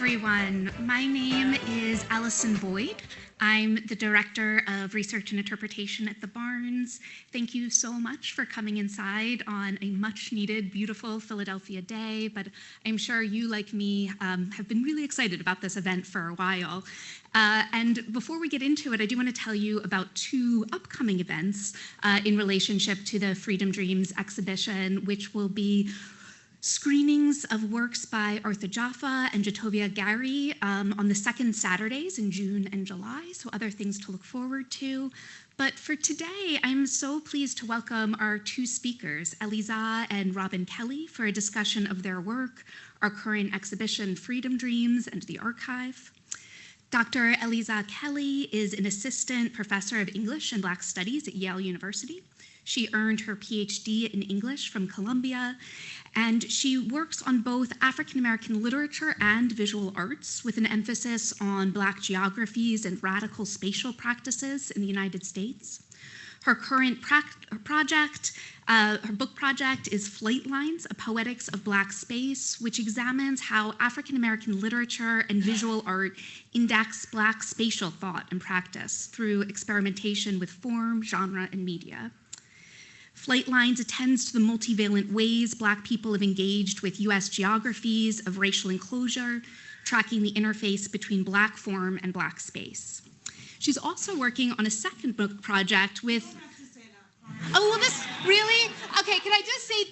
everyone. My name is Allison Boyd. I'm the Director of Research and Interpretation at the Barnes. Thank you so much for coming inside on a much-needed, beautiful Philadelphia day, but I'm sure you, like me, have been really excited about this event for a while. And before we get into it, I do want to tell you about two upcoming events in relationship to the Freedom Dreams exhibition, which will be screenings of works by Arthur Jaffa and Jatovia Gary on the second Saturdays in June and July, so other things to look forward to. But for today, I'm so pleased to welcome our two speakers, Elleza and Robin Kelley, for a discussion of their work, our current exhibition, Freedom Dreams, and the archive. Dr. Elleza Kelley is an assistant professor of English and Black Studies at Yale University. She earned her PhD in English from Columbia, and she works on both African American literature and visual arts with an emphasis on Black geographies and radical spatial practices in the United States. Her current project, her book project is Flight Lines, A Poetics of Black Space, which examines how African American literature and visual art index Black spatial thought and practice through experimentation with form, genre, and media. Flight Lines attends to the multivalent ways Black people have engaged with US geographies of racial enclosure, tracking the interface between Black form and Black space. She's also working on a second book project with... Oh, well, this, really? Okay, can I just say...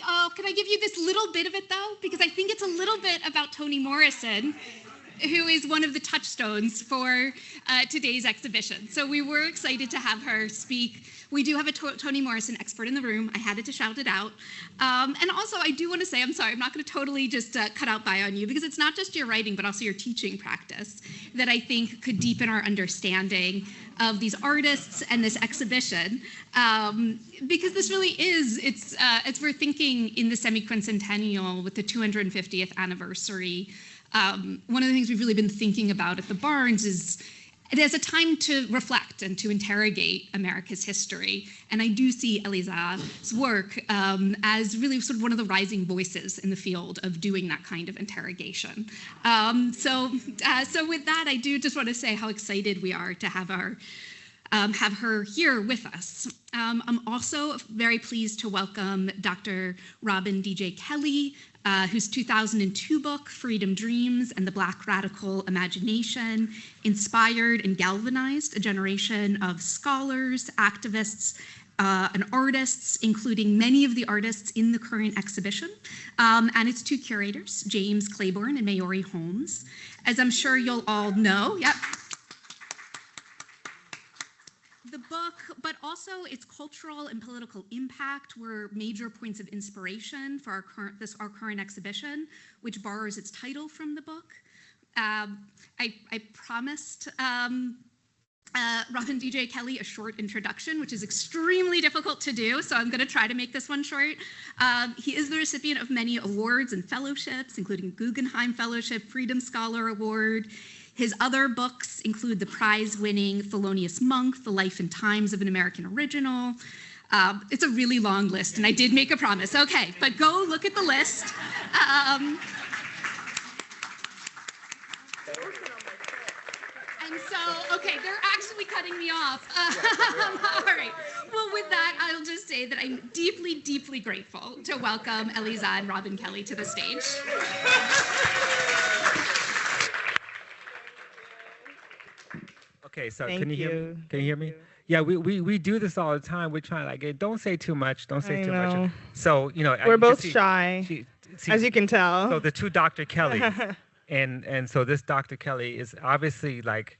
Oh, can I give you this little bit of it, though? Because I think it's a little bit about Toni Morrison, who is one of the touchstones for today's exhibition. So we were excited to have her speak. We do have a Toni Morrison expert in the room. I had to shout it out. And also, I do want to say, I'm sorry, I'm not going to totally just cut out by on you, because it's not just your writing, but also your teaching practice that I think could deepen our understanding of these artists and this exhibition. Because this really is, it's we're thinking in the semi-quincentennial with the 250th anniversary. One of the things we've really been thinking about at the Barnes is it as a time to reflect and to interrogate America's history. And I do see Elleza's work as really sort of one of the rising voices in the field of doing that kind of interrogation. So with that, I do just want to say how excited we are to have her here with us. I'm also very pleased to welcome Dr. Robin D.J. Kelley, whose 2002 book, Freedom Dreams and the Black Radical Imagination, inspired and galvanized a generation of scholars, activists, and artists, including many of the artists in the current exhibition, and its two curators, James Claiborne and Maori Holmes. As I'm sure you'll all know, the book, but also its cultural and political impact, were major points of inspiration for our current exhibition, which borrows its title from the book. I promised Robin D.J. Kelley a short introduction, which is extremely difficult to do, so I'm going to try to make this one short. He is the recipient of many awards and fellowships, including Guggenheim Fellowship, Freedom Scholar Award. His other books include the prize-winning Thelonious Monk, The Life and Times of an American Original. It's a really long list, and I did make a promise. Okay, but go look at the list. And so, okay, they're actually cutting me off. All right. Well, with that, I'll just say that I'm deeply, deeply grateful to welcome Elleza and Robin Kelley to the stage. Okay, so can you hear me? Can you hear me? Yeah, we do this all the time. We're trying to like, don't say too much. Don't say too much. So, you know, we're both shy, as you can tell. So the two Dr. Kelleys, and so this Dr. Kelley is obviously like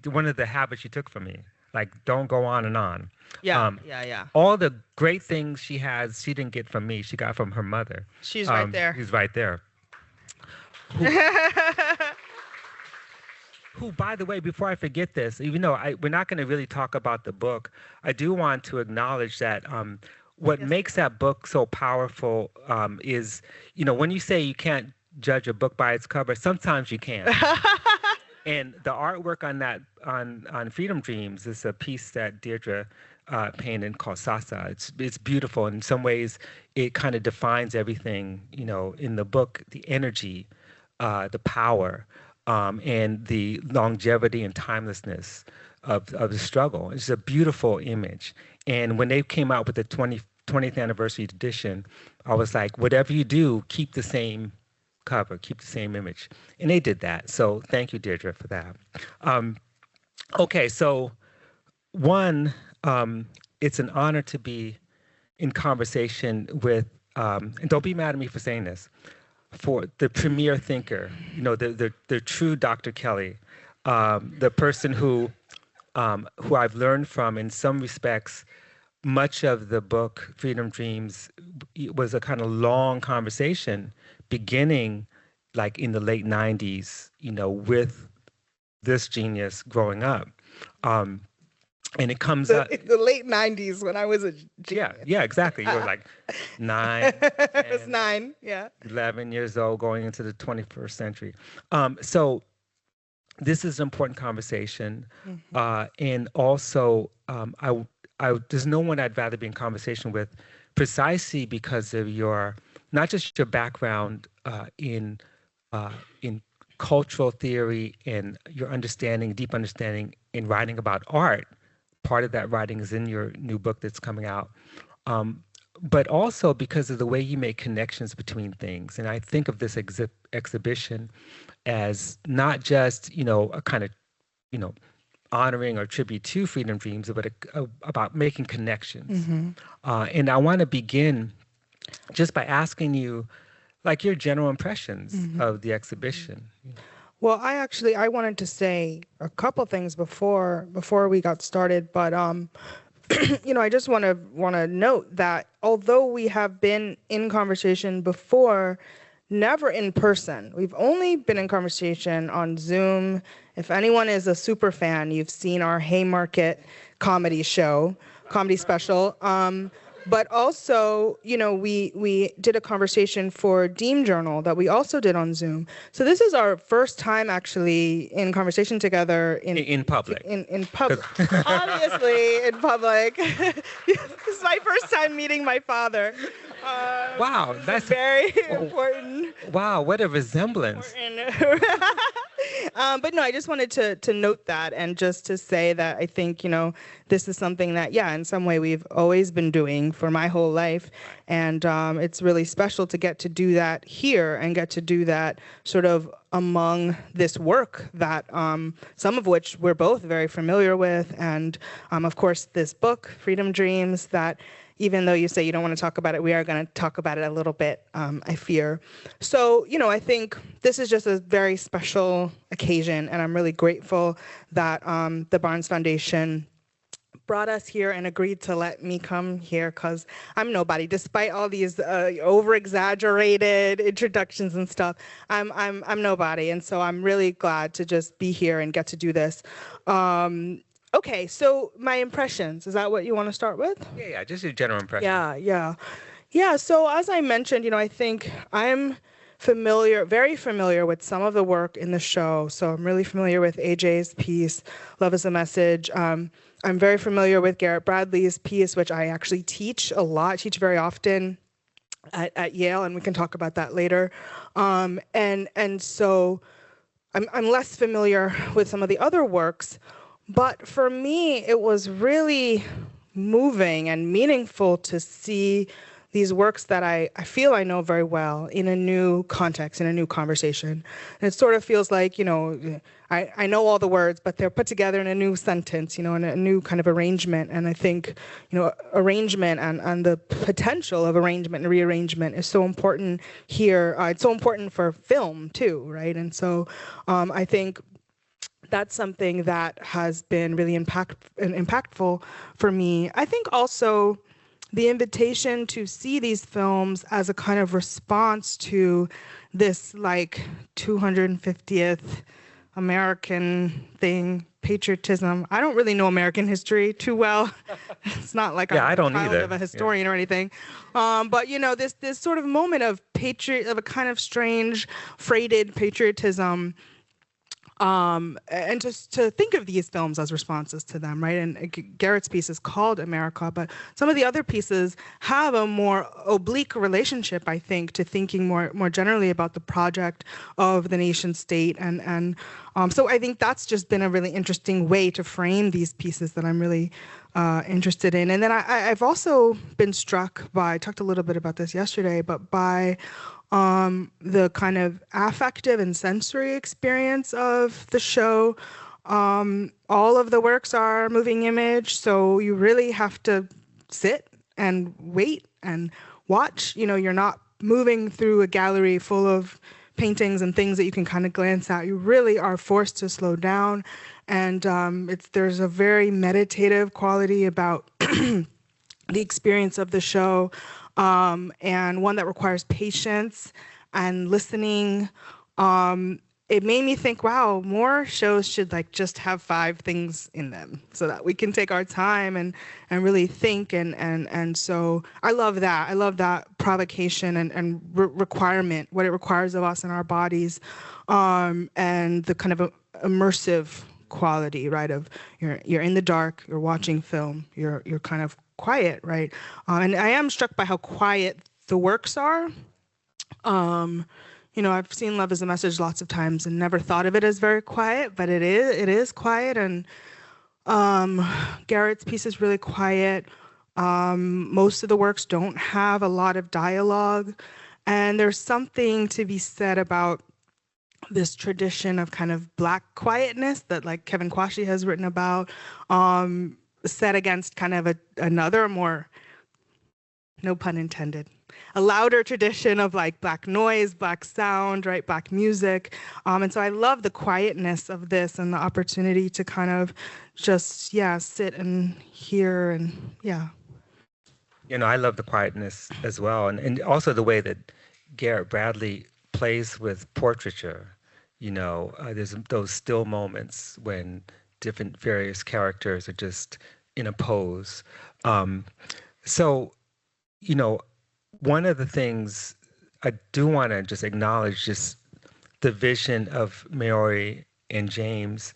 one of the habits she took from me. Like, don't go on and on. Yeah, All the great things she has, she didn't get from me. She got from her mother. She's right there. She's right there. Who, by the way, before I forget this, even though we're not going to really talk about the book, I do want to acknowledge that what makes that book so powerful is, you know, when you say you can't judge a book by its cover, sometimes you can. And the artwork on that, on Freedom Dreams, is a piece that Deirdre painted called Sasa. It's beautiful. In some ways, it kind of defines everything, you know, in the book, the energy the power and the longevity and timelessness of the struggle. It's a beautiful image. And when they came out with the 20th anniversary edition, I was like, whatever you do, keep the same cover, keep the same image. And they did that. So thank you, Deirdre, for that. Okay, so one, it's an honor to be in conversation with, and don't be mad at me for saying this, for the premier thinker, the true Dr. Kelley, the person who I've learned from in some respects. Much of the book, Freedom Dreams, was a kind of long conversation beginning like in the late 90s, with this genius growing up. And it comes up in the late 90s when I was a genius. Yeah, exactly. You were like 9. I was 9, yeah. 11 years old going into the 21st century. So this is an important conversation. And also, there's no one I'd rather be in conversation with precisely because of not just your background in cultural theory and your deep understanding in writing about art. Part of that writing is in your new book that's coming out. But also because of the way you make connections between things. And I think of this exhibition as not just, a kind of, honoring or tribute to Freedom Dreams, but about making connections. And I want to begin just by asking you, like, your general impressions of the exhibition. Well, I wanted to say a couple things before we got started, but I just want to note that although we have been in conversation before, never in person. We've only been in conversation on Zoom. If anyone is a super fan, you've seen our Haymarket comedy special. But also, we did a conversation for Dean Journal that we also did on Zoom. So this is our first time actually in conversation together in public. In public, obviously in public. This is my first time meeting my father. Wow, that's very important. Wow, what a resemblance. But no, I just wanted to note that and just to say that I think, this is something that, in some way we've always been doing for my whole life. And it's really special to get to do that here and get to do that sort of among this work that some of which we're both very familiar with. And of course, this book, Freedom Dreams, that even though you say you don't want to talk about it, we are going to talk about it a little bit, I fear. So, I think this is just a very special occasion, and I'm really grateful that the Barnes Foundation brought us here and agreed to let me come here because I'm nobody. Despite all these over-exaggerated introductions and stuff, I'm nobody, and so I'm really glad to just be here and get to do this. Okay, so my impressions, is that what you want to start with? Yeah, just your general impression. Yeah, so as I mentioned, I think I'm very familiar with some of the work in the show. So I'm really familiar with AJ's piece, Love is a Message. I'm very familiar with Garrett Bradley's piece, which I actually teach a lot, teach very often at Yale, and we can talk about that later. And so I'm less familiar with some of the other works. But for me, it was really moving and meaningful to see these works that I feel I know very well in a new context, in a new conversation. And it sort of feels like, I know all the words, but they're put together in a new sentence, in a new kind of arrangement. And I think, arrangement and the potential of arrangement and rearrangement is so important here. It's so important for film, too, right? And so I think that's something that has been really impactful for me. I think also the invitation to see these films as a kind of response to this 250th American thing, patriotism. I don't really know American history too well. It's not like I'm I don't child either. Of a historian or anything. But this sort of moment of a kind of strange freighted patriotism And just to think of these films as responses to them, right? And Garrett's piece is called America, but some of the other pieces have a more oblique relationship, I think, to thinking more generally about the project of the nation state. And so I think that's just been a really interesting way to frame these pieces that I'm really interested in. And then I've also been struck by, I talked a little bit about this yesterday, but by the kind of affective and sensory experience of the show. All of the works are moving image, so you really have to sit and wait and watch. You know, you're not moving through a gallery full of paintings and things that you can kind of glance at. You really are forced to slow down, and there's a very meditative quality about the experience of the show. And one that requires patience and listening. It made me think, wow, more shows should like just have 5 things in them so that we can take our time and really think. And so I love that. I love that provocation and requirement, what it requires of us in our bodies, and the kind of immersive quality, right? Of you're in the dark, you're watching film, you're kind of quiet, right? And I am struck by how quiet the works are. You know, I've seen Love is a Message lots of times and never thought of it as very quiet, but it is quiet. And Garrett's piece is really quiet. Most of the works don't have a lot of dialogue. And there's something to be said about this tradition of kind of Black quietness that like Kevin Quashie has written about, set against kind of another more, no pun intended, a louder tradition of like Black noise, Black sound, right, Black music. And so I love the quietness of this and the opportunity to kind of just, sit and hear and, You know, I love the quietness as well. And also the way that Garrett Bradley plays with portraiture. You know, there's those still moments when different various characters are just in a pose. So, you know, one of the things I do want to just acknowledge just the vision of Maori and James,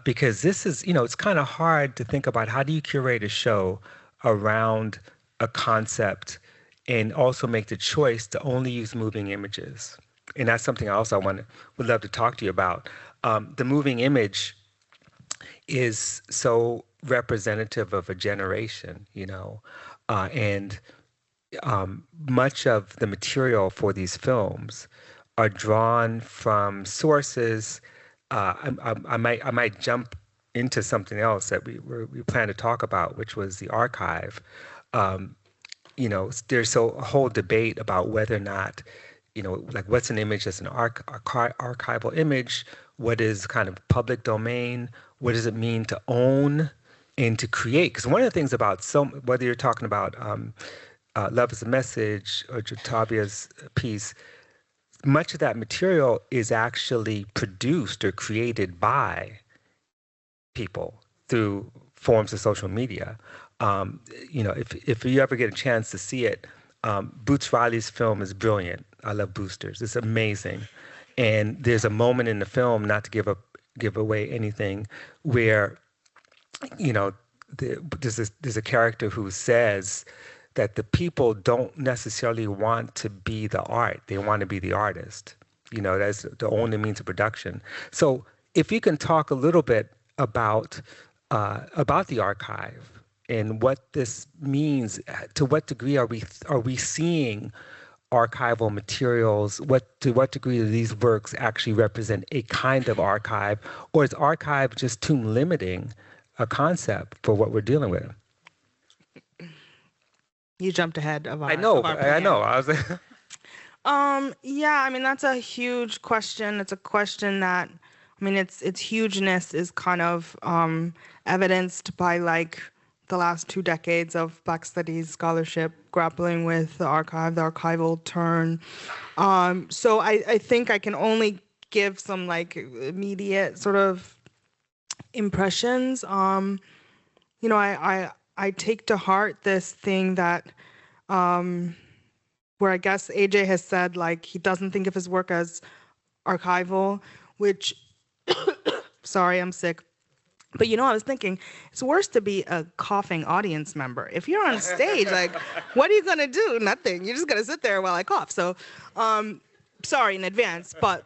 because this is, you know, it's kind of hard to think about how do you curate a show around a concept and also make the choice to only use moving images. And that's something else I would love to talk to you about. The moving image is so representative of a generation, you know, and much of the material for these films are drawn from sources. I might jump into something else that we plan to talk about, which was the archive. You know, there's a whole debate about whether or not, you know, like what's an image that's an archival image? What is kind of public domain? What does it mean to own and to create? Because one of the things about whether you're talking about Love is a Message or Jatavia's piece, much of that material is actually produced or created by people through forms of social media. You know, if you ever get a chance to see it, Boots Riley's film is brilliant. I love Boosters. It's amazing. And there's a moment in the film, not to give away anything, where, you know, there's a character who says that the people don't necessarily want to be the art. They want to be the artist. You know, that's the only means of production. So if you can talk a little bit about the archive and what this means, to what degree are we seeing archival materials? To what degree do these works actually represent a kind of archive, or is archive just too limiting a concept for what we're dealing with? You jumped ahead of our. I know. Of our I know. I was. Yeah. I mean, that's a huge question. It's a question that, I mean, its hugeness is kind of evidenced by like the last 2 decades of Black Studies scholarship grappling with the archive, the archival turn. So I think I can only give some like immediate sort of impressions. You know, I take to heart this thing that, where I guess AJ has said like he doesn't think of his work as archival, which Sorry, I'm sick. But I was thinking, it's worse to be a coughing audience member. If you're on stage, like, what are you gonna do? Nothing. You're just gonna sit there while I cough. So, sorry in advance. But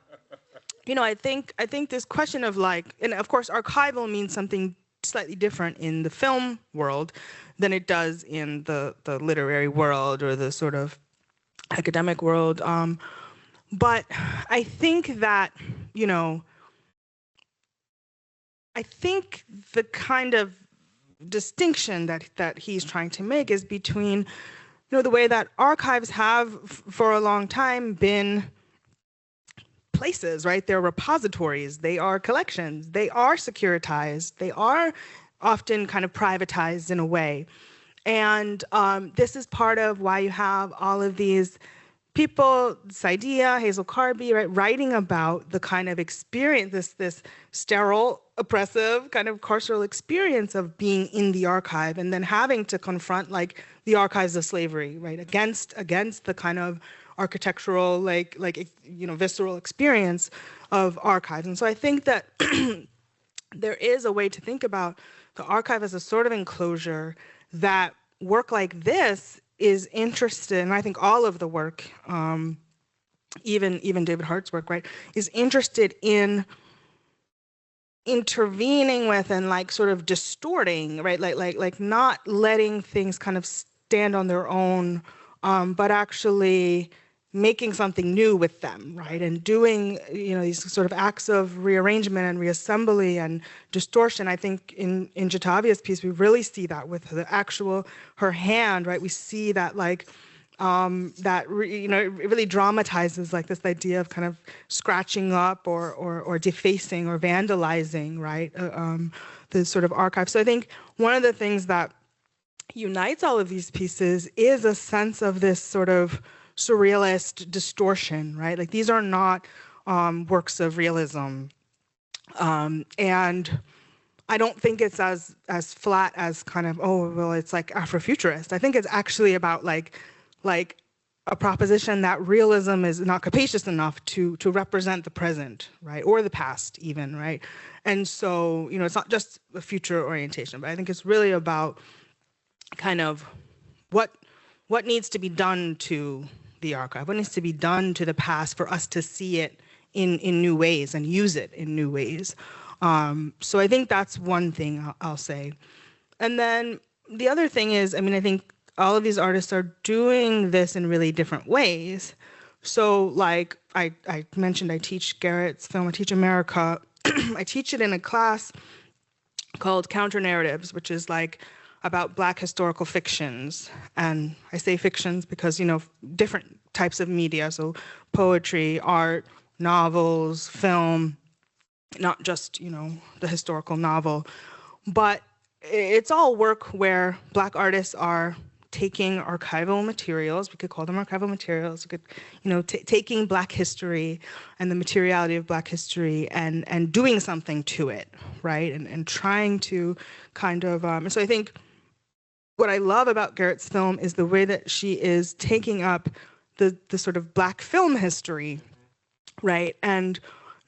I think this question of like, and of course, archival means something slightly different in the film world than it does in the literary world or the sort of academic world. But I think that, I think the kind of distinction that he's trying to make is between, the way that archives have for a long time been places, right? They're repositories, they are collections, they are securitized, they are often kind of privatized in a way. And this is part of why you have all of these people, Saidiya, Hazel Carby, right, writing about the kind of experience, this sterile, oppressive kind of carceral experience of being in the archive and then having to confront like the archives of slavery, right, against the kind of architectural, visceral experience of archives. And so I think that there is a way to think about the archive as a sort of enclosure that work like this is interested, and I think all of the work, even David Hart's work, right, is interested in intervening with and like sort of distorting, right, like not letting things kind of stand on their own, but actually making something new with them, right, and doing these sort of acts of rearrangement and reassembly and distortion. I think in Jatavia's piece we really see that with her hand, right. We see that like it really dramatizes like this idea of kind of scratching up or defacing or vandalizing, right, the sort of archive. So I think one of the things that unites all of these pieces is a sense of this sort of surrealist distortion, right? Like these are not works of realism, and I don't think it's as flat as kind of, oh well, it's like Afrofuturist. I think it's actually about like a proposition that realism is not capacious enough to represent the present, right, or the past even, right? And so it's not just a future orientation, but I think it's really about kind of what needs to be done to the archive, what needs to be done to the past for us to see it in new ways and use it in new ways. So I think that's one thing I'll say. And then the other thing is, I think all of these artists are doing this in really different ways. So like I mentioned, I teach Garrett's film, I teach America. I teach it in a class called Counter Narratives, which is like about Black historical fictions. And I say fictions because, different types of media, so poetry, art, novels, film, not just, the historical novel. But it's all work where Black artists are taking archival materials, we could call them archival materials, we could, taking Black history and the materiality of Black history and doing something to it, right? And trying to kind of, and so I think what I love about Garrett's film is the way that she is taking up the sort of Black film history, right? And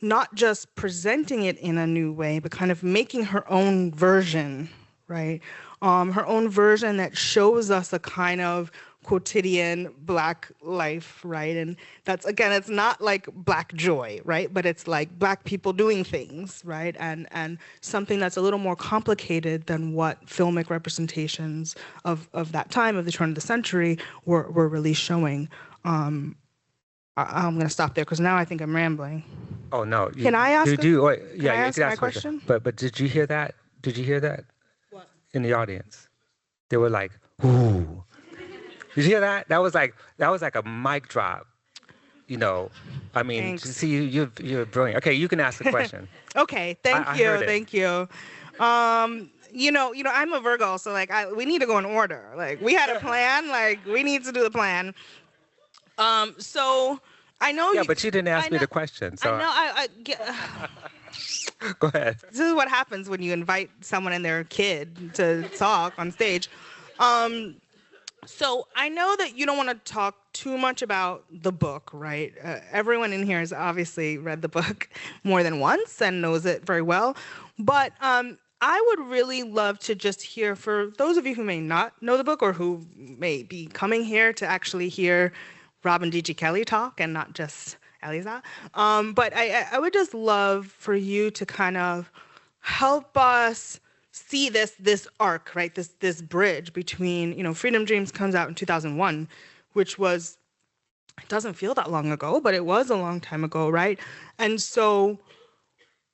not just presenting it in a new way, but kind of making her own version, right? Her own version that shows us a kind of quotidian Black life, right? And that's, again, it's not like Black joy, right? But it's like Black people doing things, right? And something that's a little more complicated than what filmic representations of that time, of the turn of the century, were really showing. I'm going to stop there because now I think I'm rambling. Oh no! Can I ask? Yeah, I ask my question? But did you hear that? Did you hear that? What? In the audience, they were like, "Ooh." Did you hear that? That was like a mic drop. Thanks. See, you're brilliant. Okay, you can ask the question. Okay, thank you. I'm a Virgo, so like we need to go in order. Like we had a plan. Like we need to do the plan. So I know. Yeah, but you didn't ask me the question. So I go ahead. This is what happens when you invite someone and their kid to talk on stage. So I know that you don't want to talk too much about the book, right? Everyone in here has obviously read the book more than once and knows it very well. But I would really love to just hear, for those of you who may not know the book or who may be coming here to actually hear Robin D.G. Kelley talk and not just Elleza. But I would just love for you to kind of help us see this arc, right? This bridge between, Freedom Dreams comes out in 2001, which was, it doesn't feel that long ago, but it was a long time ago, right? And so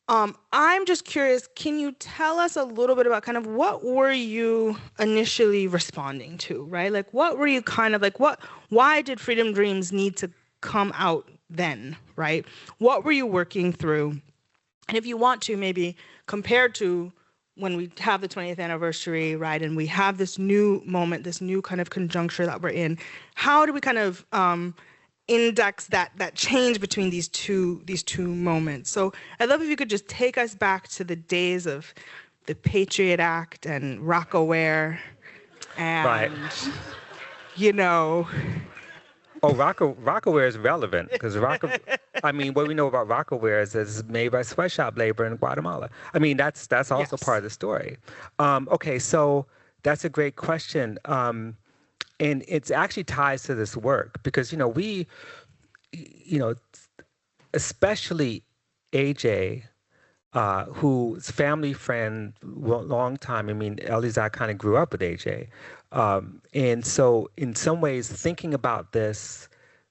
I'm just curious, can you tell us a little bit about kind of what were you initially responding to, right? Like what were you kind of like, why did Freedom Dreams need to come out then, right? What were you working through? And if you want to, maybe compared to when we have the 20th anniversary, right, and we have this new moment, this new kind of conjuncture that we're in, how do we kind of index that change between these two moments? So I'd love if you could just take us back to the days of the Patriot Act and Rockaware and, Right. Oh, Rockaware is relevant because I mean, what we know about Rockaware is it's made by sweatshop labor in Guatemala. I mean, that's also Yes. part of the story. Okay, so that's a great question. And it actually ties to this work because, especially AJ, whose family friend, long time. I mean, Elleza kind of grew up with AJ. And so in some ways, thinking about this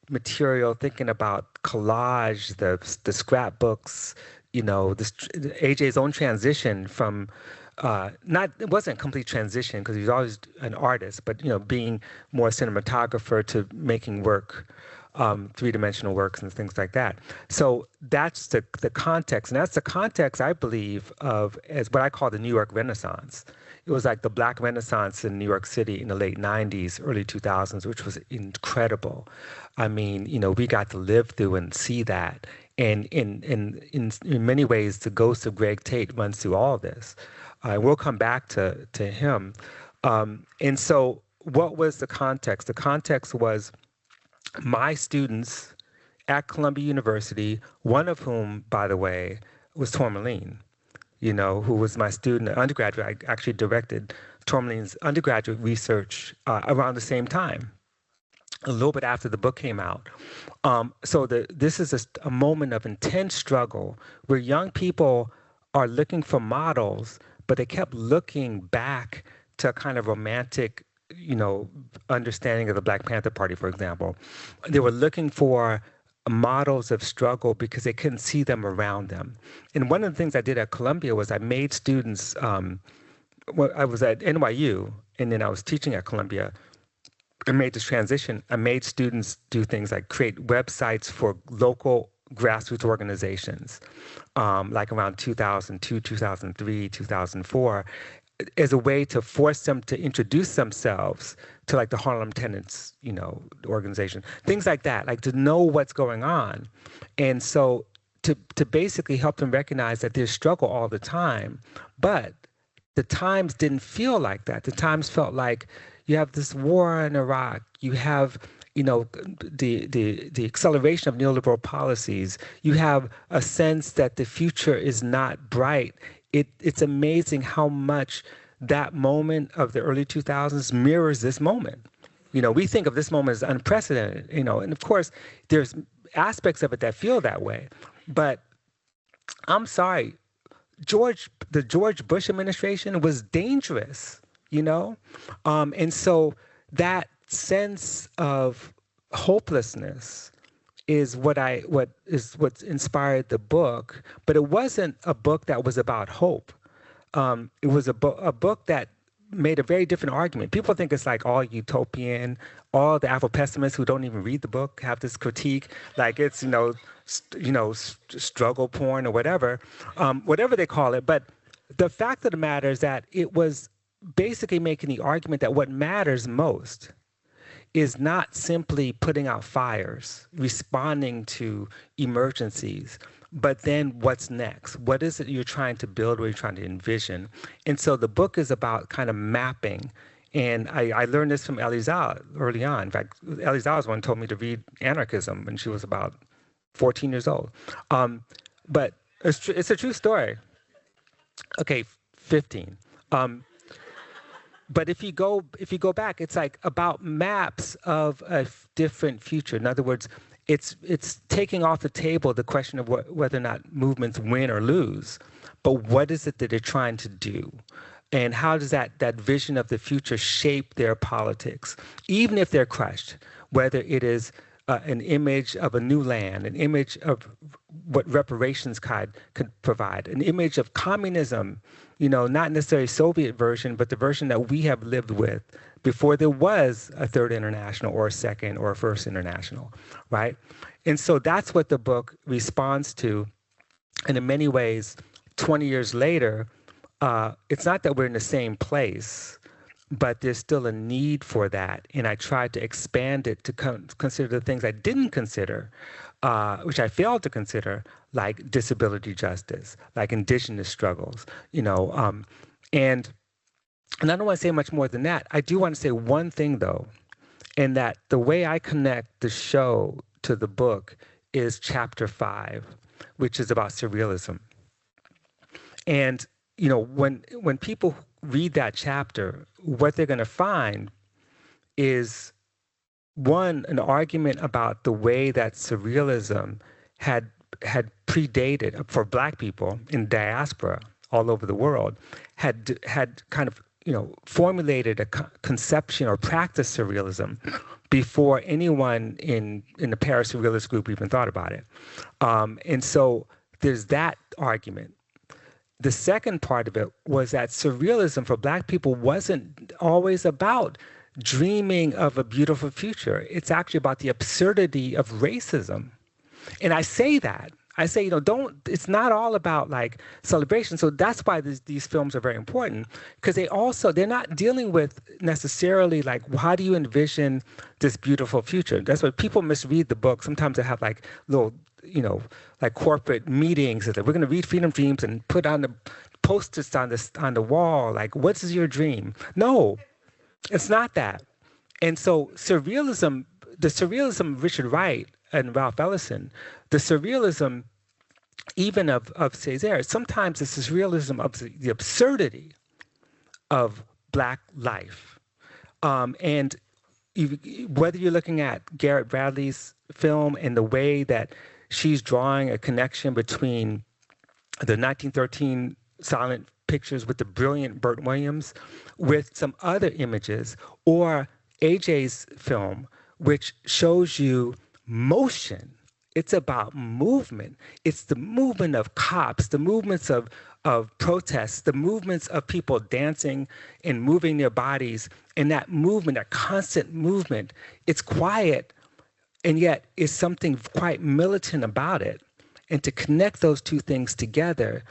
material, thinking about collage, the scrapbooks, AJ's own transition from, it wasn't a complete transition because he was always an artist, but, being more cinematographer to making work, three-dimensional works and things like that. So that's the context. And that's the context, I believe, of as what I call the New York Renaissance. It was like the Black Renaissance in New York City in the late 90s, early 2000s, which was incredible. I mean, we got to live through and see that. And in many ways, the ghost of Greg Tate runs through all of this. We'll come back to him. And so what was the context? The context was my students at Columbia University, one of whom, by the way, was Tourmaline, who was my student, undergraduate. I actually directed Tourmaline's undergraduate research around the same time, a little bit after the book came out. So this is a moment of intense struggle where young people are looking for models, but they kept looking back to a kind of romantic understanding of the Black Panther Party, for example. They were looking for models of struggle because they couldn't see them around them. And one of the things I did at Columbia was I made students, I was at NYU, and then I was teaching at Columbia. I made this transition. I made students do things like create websites for local grassroots organizations, like around 2002, 2003, 2004, as a way to force them to introduce themselves to like the Harlem Tenants, organization, things like that, like to know what's going on. And so to basically help them recognize that there's struggle all the time, but the times didn't feel like that. The times felt like you have this war in Iraq, you have the acceleration of neoliberal policies, you have a sense that the future is not bright. It's amazing how much that moment of the early 2000s mirrors this moment. We think of this moment as unprecedented, and of course, there's aspects of it that feel that way. But I'm sorry, the George Bush administration was dangerous, and so that sense of hopelessness is what's inspired the book. But it wasn't a book that was about hope. It was a book that made a very different argument. People think it's like all utopian, all the Afro-pessimists who don't even read the book have this critique, like it's struggle porn or whatever they call it. But the fact of the matter is that it was basically making the argument that what matters most is not simply putting out fires, responding to emergencies, but then what's next? What is it you're trying to build, what you're trying to envision? And so the book is about kind of mapping And I learned this from Elleza early on. In fact, Elleza was the one who told me to read Anarchism when she was about 14 years old. But it's a true story. Okay, 15. But if you go back, it's like about maps of a different future. In other words, it's taking off the table the question of whether or not movements win or lose, but what is it that they're trying to do? And how does that vision of the future shape their politics, even if they're crushed, whether it is an image of a new land, an image of what reparations could provide, an image of communism, not necessarily Soviet version, but the version that we have lived with before there was a third international or a second or a first international, right? And so that's what the book responds to. And in many ways, 20 years later, it's not that we're in the same place, but there's still a need for that. And I tried to expand it to consider the things I didn't consider, which I failed to consider, like disability justice, like indigenous struggles, and I don't want to say much more than that. I do want to say one thing, though, and that the way I connect the show to the book is chapter 5, which is about surrealism. And when people read that chapter, what they're going to find is, one, an argument about the way that surrealism had predated, for Black people in diaspora all over the world, had kind of formulated a conception or practiced surrealism before anyone in the Paris Surrealist group even thought about it. And so there's that argument. The second part of it was that surrealism for Black people wasn't always about dreaming of a beautiful future. It's actually about the absurdity of racism. And I say that. I say, it's not all about like celebration. So that's why these films are very important, because they're not dealing with necessarily like, how do you envision this beautiful future? That's why people misread the book. Sometimes they have like little, like corporate meetings that we're going to read Freedom Dreams and put on the posters on the wall. Like, what is your dream? No, it's not that. And so surrealism, the surrealism of Richard Wright and Ralph Ellison, the surrealism even of Césaire, sometimes it's the surrealism of the absurdity of Black life. And whether you're looking at Garrett Bradley's film and the way that she's drawing a connection between the 1913 silent pictures with the brilliant Burt Williams with some other images, or AJ's film, which shows you motion. It's about movement. It's the movement of cops, the movements of protests, the movements of people dancing and moving their bodies. And that movement, that constant movement, it's quiet, and yet is something quite militant about it. And to connect those two things together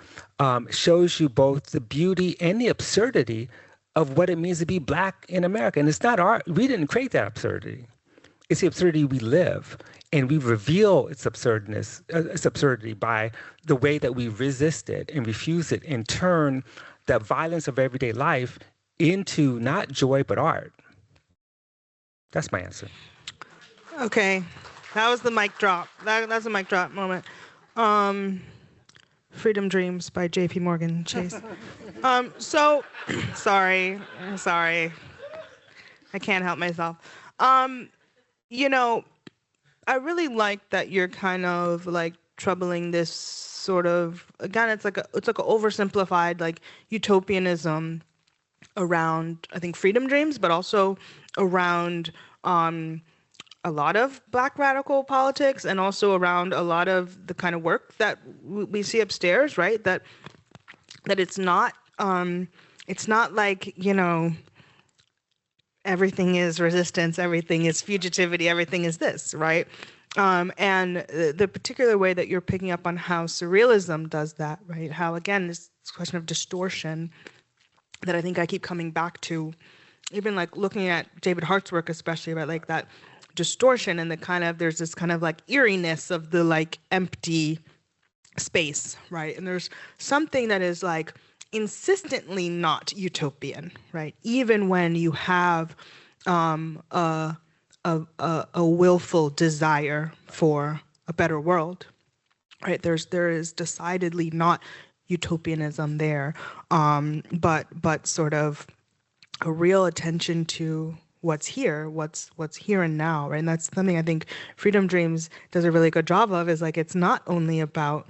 shows you both the beauty and the absurdity of what it means to be Black in America. And it's not we didn't create that absurdity. It's the absurdity we live. And we reveal its absurdity by the way that we resist it and refuse it and turn the violence of everyday life into not joy, but art. That's my answer. Okay, that was the mic drop. That's a mic drop moment. Freedom Dreams by J.P. Morgan Chase. So, sorry. I can't help myself. I really like that you're kind of like troubling this sort of, again, it's like an oversimplified like utopianism around, I think, freedom dreams, but also around a lot of Black radical politics, and also around a lot of the kind of work that we see upstairs, right? That it's not like, everything is resistance, everything is fugitivity, everything is this, right? And the particular way that you're picking up on how surrealism does that, right? How, again, this question of distortion that I think I keep coming back to, even like looking at David Hart's work, especially about like that distortion and the kind of, there's this kind of like eeriness of the like empty space, right? And there's something that is like insistently not utopian, right? Even when you have a willful desire for a better world, right? There is decidedly not utopianism there, but sort of a real attention to what's here, what's here and now, right? And that's something I think Freedom Dreams does a really good job of, is like, it's not only about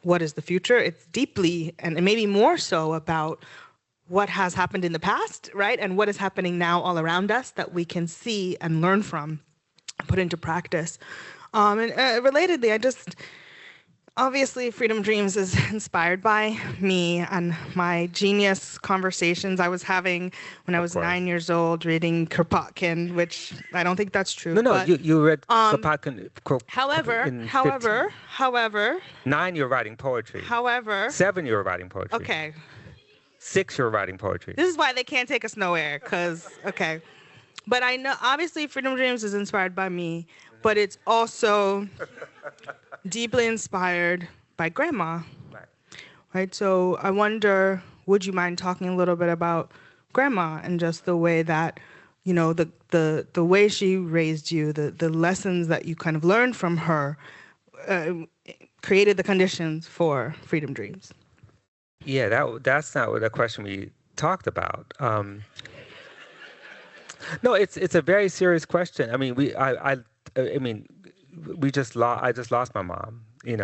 what is the future, it's deeply, and maybe more so, about what has happened in the past, right? And what is happening now all around us that we can see and learn from, put into practice. Relatedly, obviously, Freedom Dreams is inspired by me and my genius conversations I was having when I was 9 years old, reading Kropotkin, which I don't think that's true. No, you read Kropotkin. However, 9, you're writing poetry. 7, you're writing poetry. Okay. 6, you're writing poetry. This is why they can't take us nowhere, okay. But I know, obviously, Freedom Dreams is inspired by me, but it's also deeply inspired by Grandma. Right? So I wonder, would you mind talking a little bit about Grandma and just the way that, the way she raised you, the lessons that you kind of learned from her, created the conditions for Freedom Dreams? Yeah, that's not the question we talked about. No, it's a very serious question. I mean, I just lost my mom.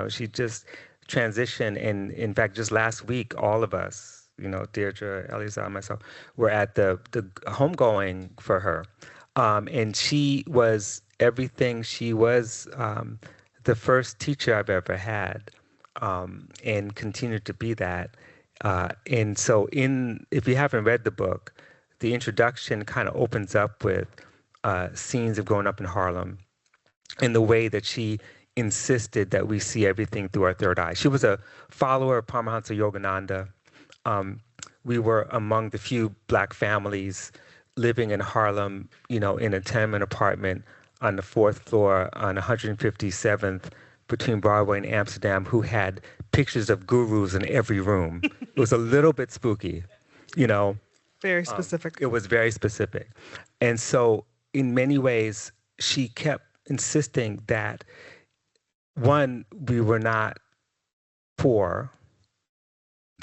She just transitioned, and in fact, just last week, all of us, Deirdre, Elleza, and myself, were at the homegoing for her, and she was everything. She was the first teacher I've ever had, and continued to be that. And so, if you haven't read the book, the introduction kind of opens up with scenes of growing up in Harlem, and the way that she insisted that we see everything through our third eye. She was a follower of Paramahansa Yogananda. We were among the few Black families living in Harlem, in a tenement apartment on the 4th floor on 157th between Broadway and Amsterdam, who had pictures of gurus in every room. It was a little bit spooky, Very specific. It was very specific. And so in many ways, she kept insisting that, one, we were not poor,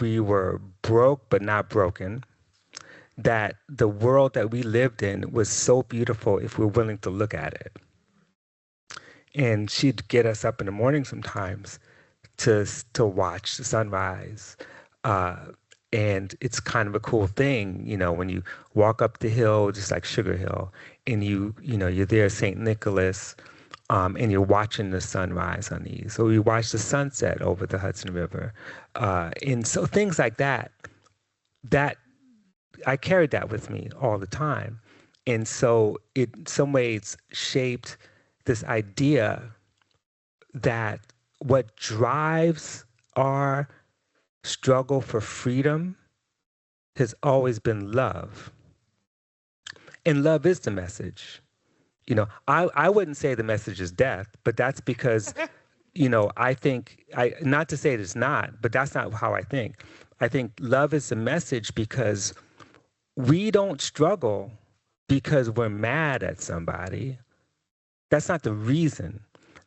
we were broke but not broken, that the world that we lived in was so beautiful if we're willing to look at it. And she'd get us up in the morning sometimes to watch the sunrise. And it's kind of a cool thing, when you walk up the hill, just like Sugar Hill, and you're there at St. Nicholas, and you're watching the sunrise on these. So we watch the sunset over the Hudson River. And so things like that I carried that with me all the time. And so it, in some ways, shaped this idea that what drives our struggle for freedom has always been love. And love is the message. I wouldn't say the message is death, but that's because, I think, not to say it's not, but that's not how I think. I think love is the message because we don't struggle because we're mad at somebody. That's not the reason.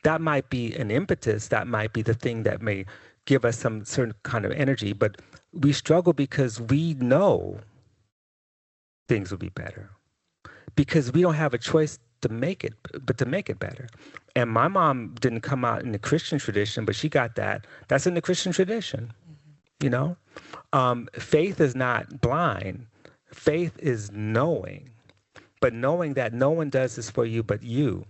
That might be an impetus. That might be the thing that may give us some certain kind of energy. But we struggle because we know things will be better. Because we don't have a choice to make it better. And my mom didn't come out in the Christian tradition, but she got that. That's in the Christian tradition, Faith is not blind. Faith is knowing. But knowing that no one does this for you but you.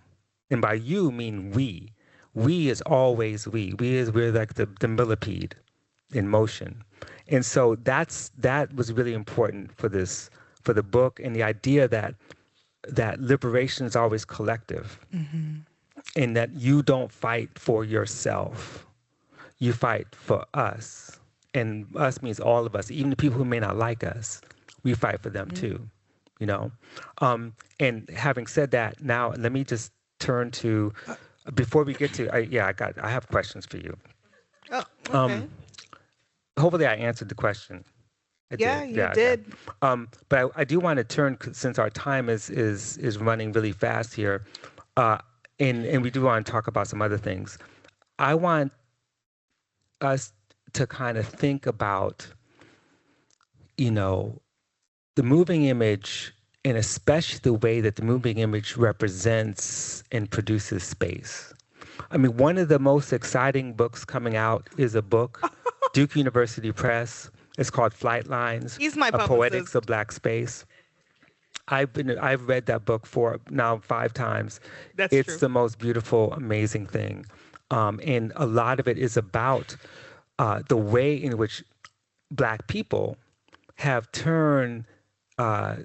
And by you mean we. We is always we. We're like the millipede in motion. And so that was really important for the book, and the idea that liberation is always collective. Mm-hmm. And that you don't fight for yourself. You fight for us. And us means all of us, even the people who may not like us. We fight for them too, And having said that, now let me just turn to, before we get to, I have questions for you. Oh, okay. Hopefully I answered the question. I Yeah, did. you Yeah, yeah. did. But I do want to turn, since our time is running really fast here, uh, and we do want to talk about some other things. I want us to kind of think about, you know, the moving image, and especially the way that the moving image represents and produces space. I mean, one of the most exciting books coming out is a book, Duke University Press. It's called Flight Lines, He's my A Poetics publicist. of Black Space. I've read that book for now 5 times. That's It's true. the most beautiful, amazing thing. And a lot of it is about the way in which Black people have turned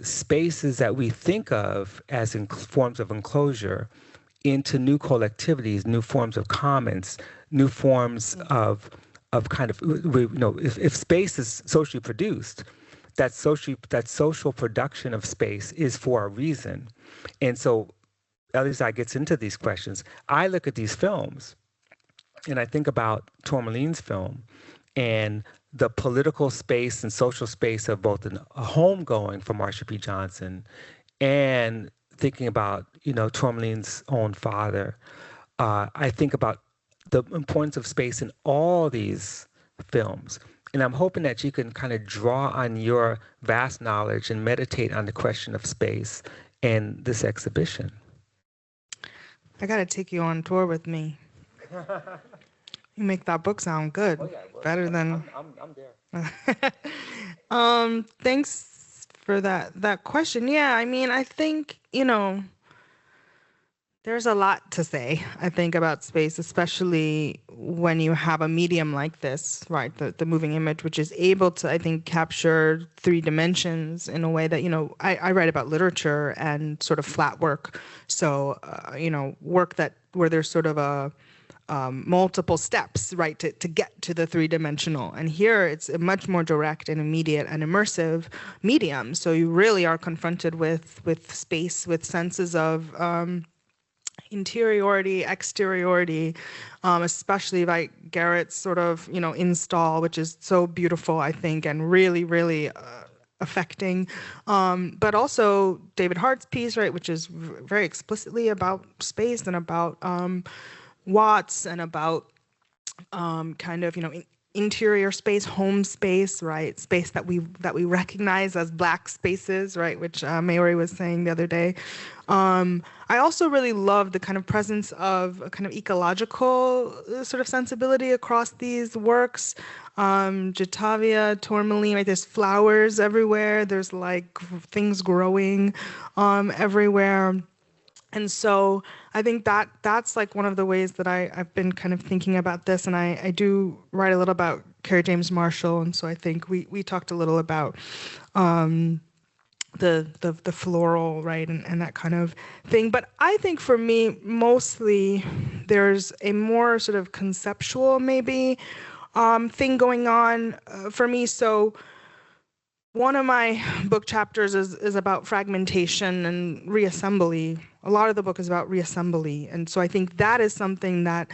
spaces that we think of as forms of enclosure into new collectivities, new forms of commons, new forms of kind of, if space is socially produced, that social production of space is for a reason. And so Elleza gets into these questions. I look at these films and I think about Tourmaline's film and the political space and social space of both a homegoing for Marsha P. Johnson and thinking about, Tourmaline's own father. I think about the importance of space in all these films. And I'm hoping that you can kind of draw on your vast knowledge and meditate on the question of space in this exhibition. I gotta take you on tour with me. You make that book sound good. Oh, yeah, well, Better than. I'm there. Thanks for that question. Yeah, I mean, I think, there's a lot to say, I think, about space, especially when you have a medium like this, right? The moving image, which is able to, I think, capture 3 dimensions in a way that, I write about literature and sort of flat work. So, work where there's sort of a multiple steps, right, to get to the 3-dimensional. And here it's a much more direct and immediate and immersive medium. So you really are confronted with space, with senses of interiority, exteriority, especially like Garrett's sort of, install, which is so beautiful, I think, and really, really affecting. But also David Hart's piece, right, which is very explicitly about space and about Watts and about kind of, interior space, home space, right? Space that we recognize as Black spaces, right? Which Mayuri was saying the other day. I also really love the kind of presence of a kind of ecological sort of sensibility across these works. Jatavia, Tourmaline, right? There's flowers everywhere. There's like things growing everywhere. And so I think that's like one of the ways that I've been kind of thinking about this. And I do write a little about Kerry James Marshall. And so I think we talked a little about the floral, right, and that kind of thing. But I think for me, mostly there's a more sort of conceptual maybe thing going on for me. So one of my book chapters is about fragmentation and reassembly. A lot of the book is about reassembly. And so I think that is something that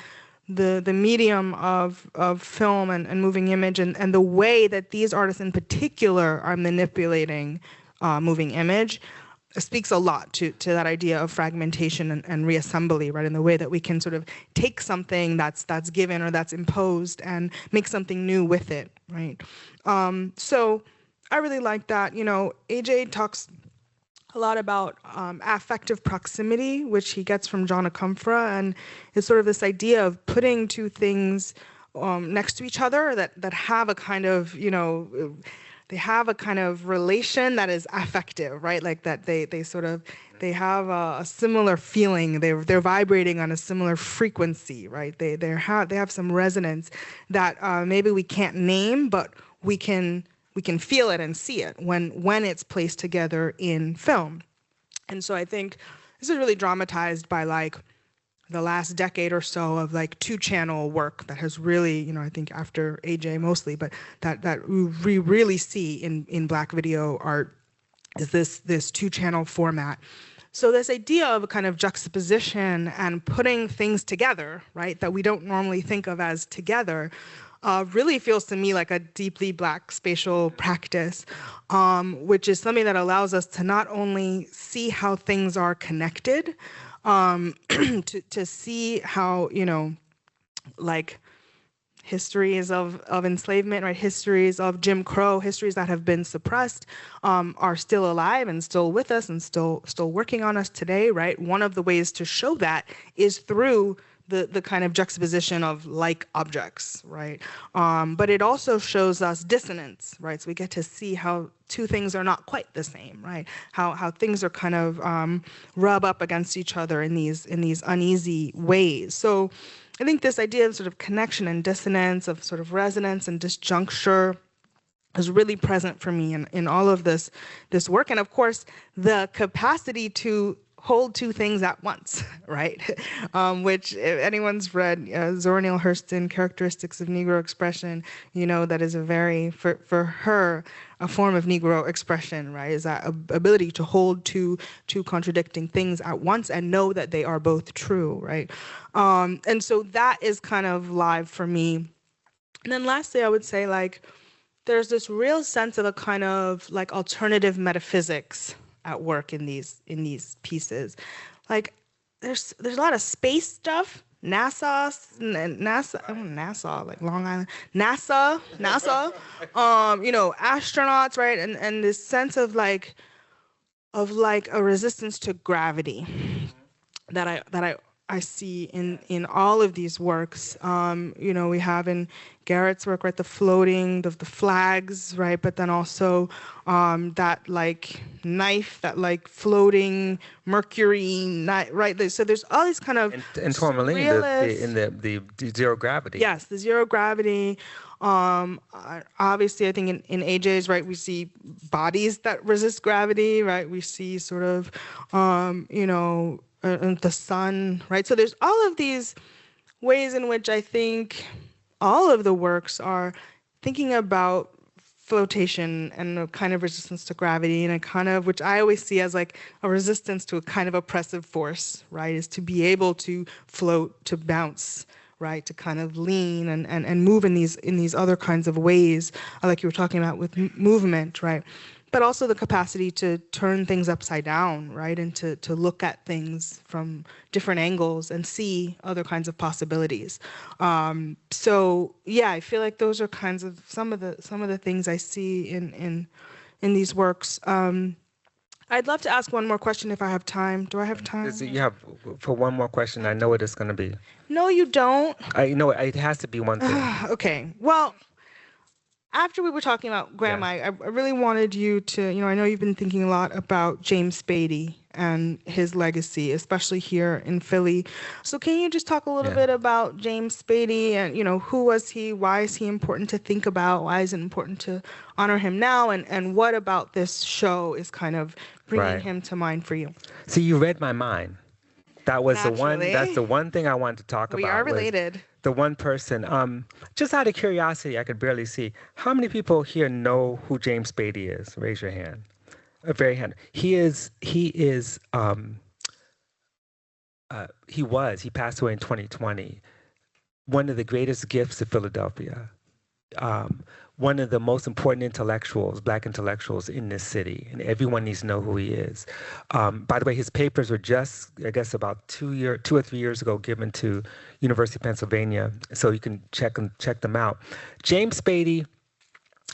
the medium of film and moving image and the way that these artists in particular are manipulating moving image speaks a lot to that idea of fragmentation and reassembly, right? In the way that we can sort of take something that's given or that's imposed and make something new with it, right? So I really like that. AJ talks a lot about affective proximity, which he gets from John Akomfra, and it's sort of this idea of putting 2 things next to each other that have a kind of, they have a kind of relation that is affective, right? Like that they have a similar feeling. They're vibrating on a similar frequency, right? They have some resonance that maybe we can't name, but we can feel it and see it when it's placed together in film. And so I think this is really dramatized by like the last decade or so of like 2-channel work that has really, I think after AJ mostly, but that we really see in Black video art is this 2-channel format. So this idea of a kind of juxtaposition and putting things together, right, that we don't normally think of as together, really feels to me like a deeply Black spatial practice, which is something that allows us to not only see how things are connected, to see how, like histories of enslavement, right? Histories of Jim Crow, histories that have been suppressed, are still alive and still with us and still working on us today, right? One of the ways to show that is through the kind of juxtaposition of like objects, right? But it also shows us dissonance, right? So we get to see how two things are not quite the same, right? How things are kind of rub up against each other in these uneasy ways. So I think this idea of sort of connection and dissonance, of sort of resonance and disjuncture, is really present for me in all of this work. And of course, the capacity to hold two things at once, right? Which, if anyone's read Zora Neale Hurston, Characteristics of Negro Expression, that is a very, for her, a form of Negro expression, right? Is that ability to hold two contradicting things at once and know that they are both true, right? And so that is kind of live for me. And then lastly, I would say, like, there's this real sense of a kind of like alternative metaphysics at work in these pieces. Like, there's a lot of space stuff, NASA, like Long Island, NASA, astronauts, right? And this sense of like a resistance to gravity that I see in all of these works. We have in Garrett's work, right, the floating, the flags, right, but then also that like knife, that like floating mercury, right. So there's all these kind of and tourmaline in the zero gravity. Yes, the zero gravity. Obviously, I think in AJ's, right, we see bodies that resist gravity, right. We see sort of, the sun, right? So there's all of these ways in which I think all of the works are thinking about flotation and a kind of resistance to gravity, and a kind of, which I always see as like a resistance to a kind of oppressive force, right? Is to be able to float, to bounce, right? To kind of lean and move in these other kinds of ways, like you were talking about with movement, right? But also the capacity to turn things upside down, right? And to look at things from different angles and see other kinds of possibilities. So yeah, I feel like those are kinds of some of the things I see in these works. I'd love to ask one more question if I have time. Do I have time? You have for one more question. I know what it's going to be. No, you don't. It has to be one thing. Okay. Well, after we were talking about Grandma, yes. I really wanted you to, I know you've been thinking a lot about James Spady and his legacy, especially here in Philly. So can you just talk a little bit about James Spady and, who was he? Why is he important to think about? Why is it important to honor him now? And what about this show is kind of bringing him to mind for you? See, you read my mind. That was that's the one thing I wanted to talk about. We are related. The one person, just out of curiosity, I could barely see. How many people here know who James Spady is? Raise your hand. Very hand. He passed away in 2020. One of the greatest gifts of Philadelphia. One of the most important intellectuals, Black intellectuals in this city, and everyone needs to know who he is. By the way, his papers were just, I guess, about 2 or 3 years ago given to University of Pennsylvania, so you can check them out. James Spady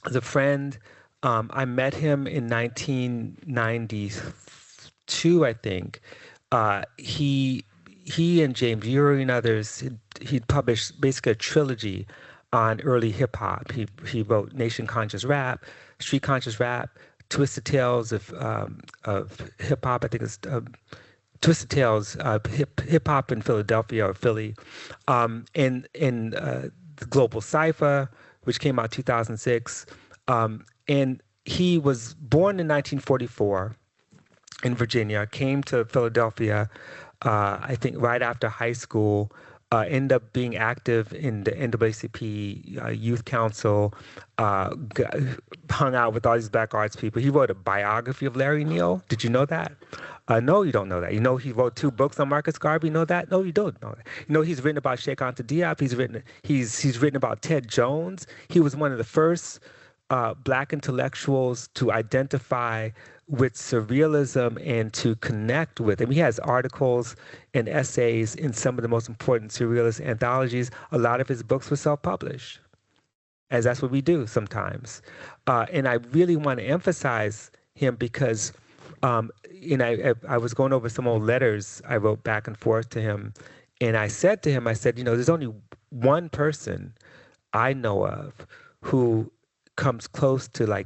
is a friend. I met him in 1992, I think. He and James Urey and others, he'd published basically a trilogy on early hip hop. He wrote Nation Conscious Rap, Street Conscious Rap, Twisted Tales of hip hop. I think it's Twisted Tales of hip hop in Philadelphia or Philly, and the Global Cypher, which came out 2006. And he was born in 1944 in Virginia. Came to Philadelphia, I think, right after high school. Ended up being active in the NAACP Youth Council, hung out with all these Black arts people. He wrote a biography of Larry Neal. Did you know that? No, you don't know that. You know he wrote 2 books on Marcus Garvey. You know that? No, you don't know that. You know he's written about Sheikh Anta Diop. He's written about Ted Jones. He was one of the first Black intellectuals to identify with surrealism and to connect with him. He has articles and essays in some of the most important surrealist anthologies. A lot of his books were self-published, as that's what we do sometimes. And I really want to emphasize him because I was going over some old letters I wrote back and forth to him, and I said to him, there's only one person I know of who comes close to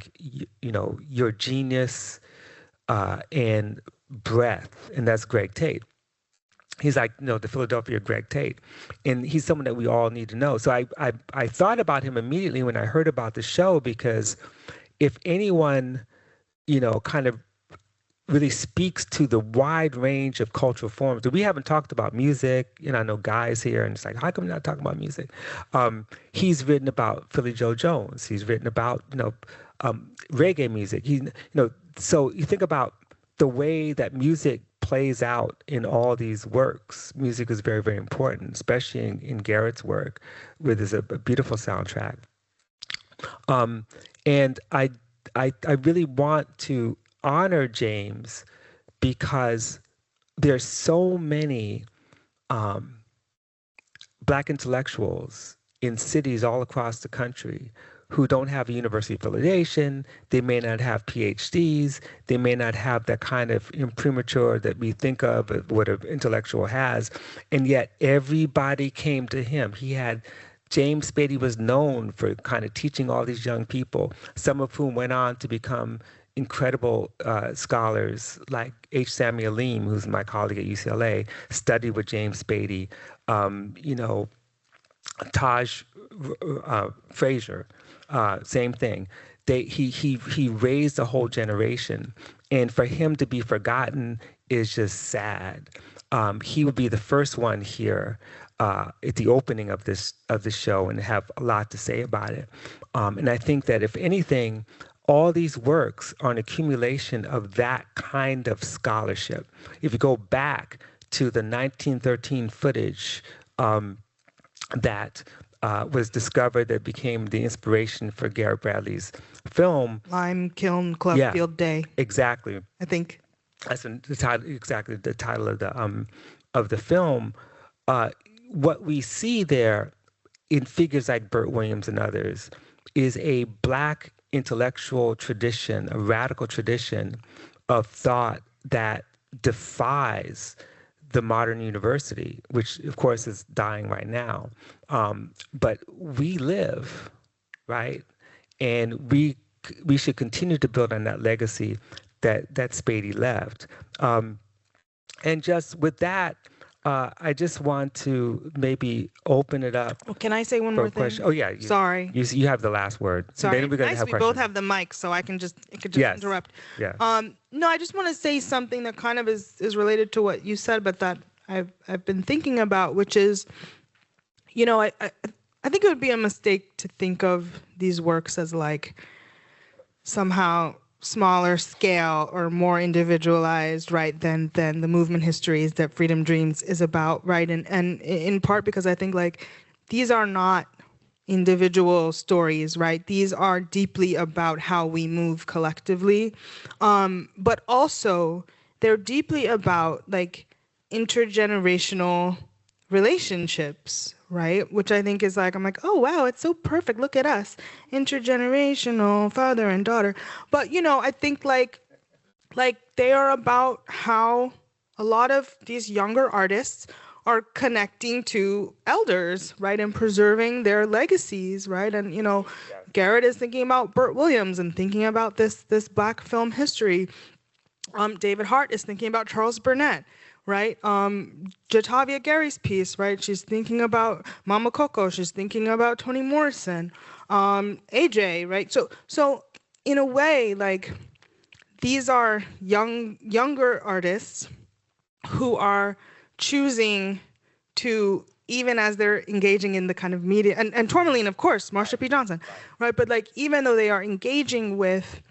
your genius and breadth, and that's Greg Tate. He's like, the Philadelphia Greg Tate. And he's someone that we all need to know. So I thought about him immediately when I heard about the show, because if anyone, kind of really speaks to the wide range of cultural forms. We haven't talked about music. I know Guy's here, and it's like, how come we're not talking about music? He's written about Philly Joe Jones. He's written about, reggae music. So you think about the way that music plays out in all these works. Music is very, very important, especially in Garrett's work, where there's a beautiful soundtrack. And I really want to honor James because there's so many Black intellectuals in cities all across the country who don't have a university affiliation. They may not have PhDs. They may not have that kind of imprimatur that we think of what an intellectual has. And yet everybody came to him. James Spady was known for kind of teaching all these young people, some of whom went on to become incredible scholars like H. Samuel Leem, who's my colleague at UCLA, studied with James Spady. Taj Frazier, same thing. He raised a whole generation, and for him to be forgotten is just sad. He would be the first one here at the opening of this show and have a lot to say about it. And I think that if anything, all these works are an accumulation of that kind of scholarship. If you go back to the 1913 footage that was discovered that became the inspiration for Garrett Bradley's film. Lime Kiln Club Field Day. Exactly. I think. That's the title, exactly the title of the film. What we see there in figures like Bert Williams and others is a Black intellectual tradition, a radical tradition of thought that defies the modern university, which of course is dying right now. But we live, right? And we should continue to build on that legacy that Spady left. And just with that, I just want to maybe open it up. Well, can I say one more thing? Question. Oh yeah. Sorry. You have the last word. Sorry. Then we're gonna nice. have We questions. both have the mic, so I could just Yes. interrupt. Yeah. No, I just want to say something that kind of is related to what you said, but that I've been thinking about, which is, I think it would be a mistake to think of these works as like somehow smaller scale or more individualized, right, than the movement histories that Freedom Dreams is about, right? And in part because I think like these are not individual stories, right? These are deeply about how we move collectively. But also they're deeply about like intergenerational relationships, right? Which I think is like, I'm like, oh, wow, it's so perfect. Look at us, intergenerational, father and daughter. But, I think like they are about how a lot of these younger artists are connecting to elders, right? And preserving their legacies, right? And, Garrett is thinking about Bert Williams and thinking about this Black film history. David Hart is thinking about Charles Burnett, right? Jatavia Gary's piece, right? She's thinking about Mama Coco. She's thinking about Toni Morrison. AJ, right? So in a way, like these are younger artists who are choosing to, even as they're engaging in the kind of media, and Tourmaline, of course, Marsha P. Johnson, right? But like even though they are engaging with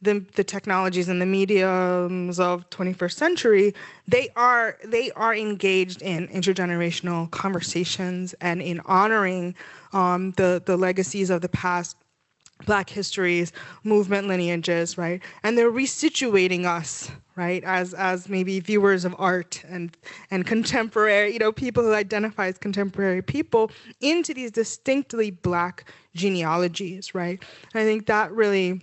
the technologies and the mediums of 21st century, they are engaged in intergenerational conversations and in honoring the legacies of the past, Black histories, movement lineages, right? And they're resituating us, right, as maybe viewers of art and contemporary, people who identify as contemporary people, into these distinctly Black genealogies, right? And I think that really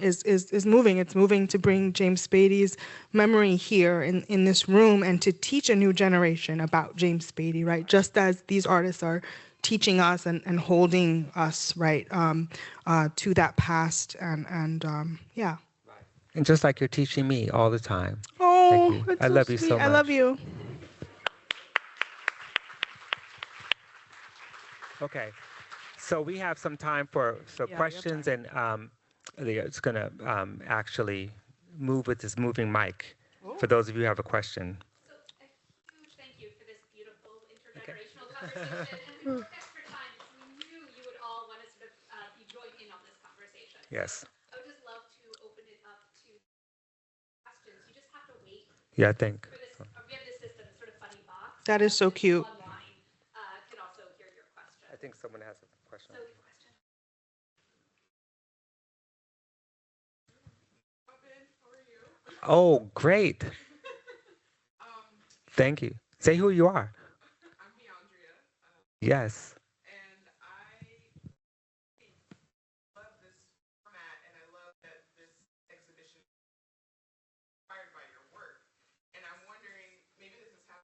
is moving. It's moving to bring James Spady's memory here in this room and to teach a new generation about James Spady, right? Just as these artists are teaching us and holding us, right, to that past and yeah. And just like you're teaching me all the time. Oh, thank you. that's I so love you sweet. so much. I love you. Okay, so we have some time for questions, and it's going to actually move with this moving mic. For those of you who have a question. So a huge thank you for this beautiful intergenerational conversation. And we took extra time because we knew you would all want to sort of be joined in on this conversation. Yes. So I would just love to open it up to questions. You just have to wait. Yeah, I think. For this, we have this system, sort of funny box. That is so cute. Online can also hear your question. I think someone has a question. So, oh, great. Thank you. Say who you are. I'm Beyondria. Yes. And I love this format, and I love that this exhibition is inspired by your work. And I'm wondering, maybe this is how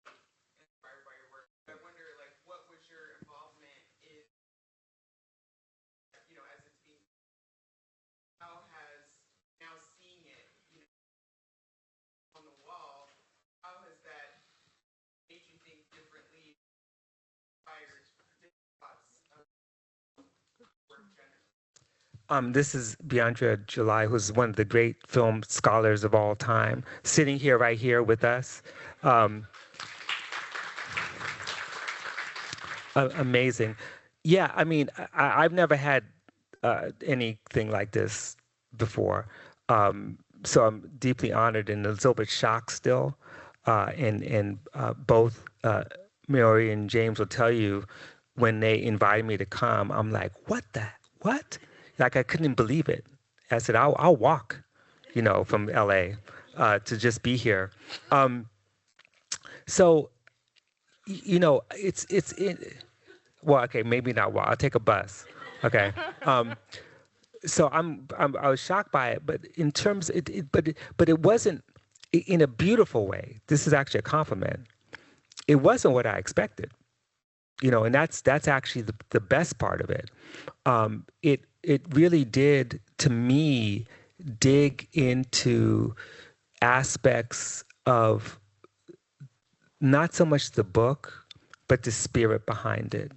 inspired by your work. I wonder, like, what was your involvement in, as it's being, how has now seeing it, on the wall, how has that made you think differently, inspired thoughts of work generally? This is Beyondria July, who's one of the great film scholars of all time, sitting here right here with us. Amazing. Yeah, I mean, I've never had anything like this before. So I'm deeply honored and a little bit shocked still. And both Mary and James will tell you when they invited me to come, I'm like, what? Like, I couldn't believe it. I said, I'll walk, from LA to just be here. So, well, okay, maybe not walk. I'll take a bus. Okay. So I was shocked by it, but in terms, but it wasn't in a beautiful way. This is actually a compliment. It wasn't what I expected, and that's actually the best part of it. It really did, to me, dig into aspects of not so much the book, but the spirit behind it.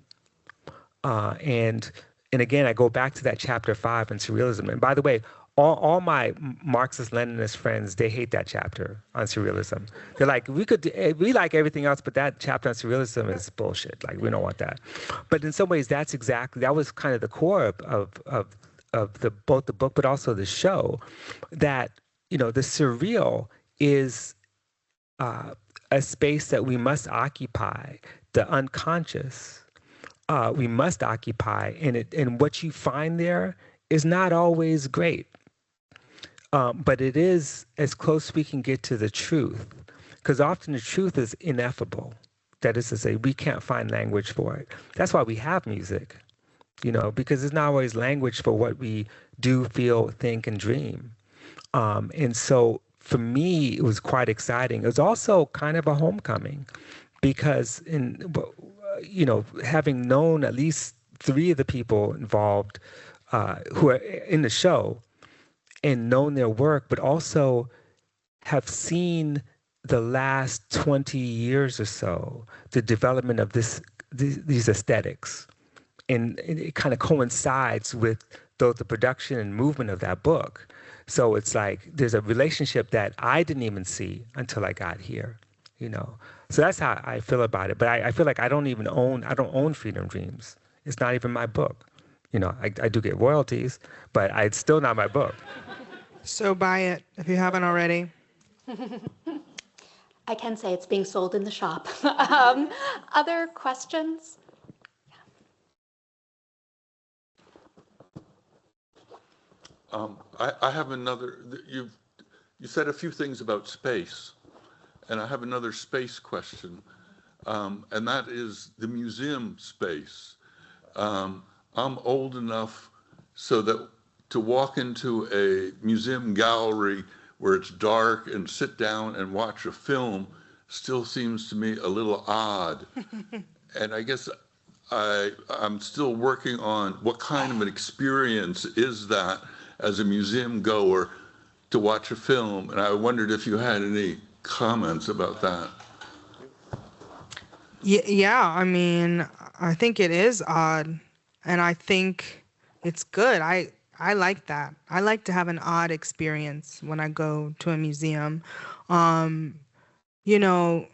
And again, I go back to that chapter 5 in surrealism. And by the way, all my Marxist-Leninist friends, they hate that chapter on surrealism. They're like, we like everything else, but that chapter on surrealism is bullshit. Like, we don't want that. But in some ways, that was kind of the core of both the book, but also the show, that, the surreal is a space that we must occupy, the unconscious. We must occupy, and what you find there is not always great, but it is as close as we can get to the truth, because often the truth is ineffable. That is to say, we can't find language for it. That's why we have music, because there's not always language for what we do, feel, think, and dream. And so for me, it was quite exciting. It was also kind of a homecoming, because having known at least 3 of the people involved who are in the show and known their work, but also have seen the last 20 years or so, the development of these aesthetics. And it kind of coincides with the production and movement of that book. So it's like there's a relationship that I didn't even see until I got here, So that's how I feel about it. But I feel like I don't own Freedom Dreams. It's not even my book, I do get royalties, but it's still not my book. So buy it if you haven't already. I can say it's being sold in the shop. Other questions? I have another. You said a few things about space, and I have another space question, and that is the museum space. I'm old enough so that to walk into a museum gallery where it's dark and sit down and watch a film still seems to me a little odd. And I guess I'm still working on what kind of an experience is that as a museum goer to watch a film. And I wondered if you had any comments about that. Yeah, I mean, I think it is odd, and I think it's good. I like that. I like to have an odd experience when I go to a museum. You know,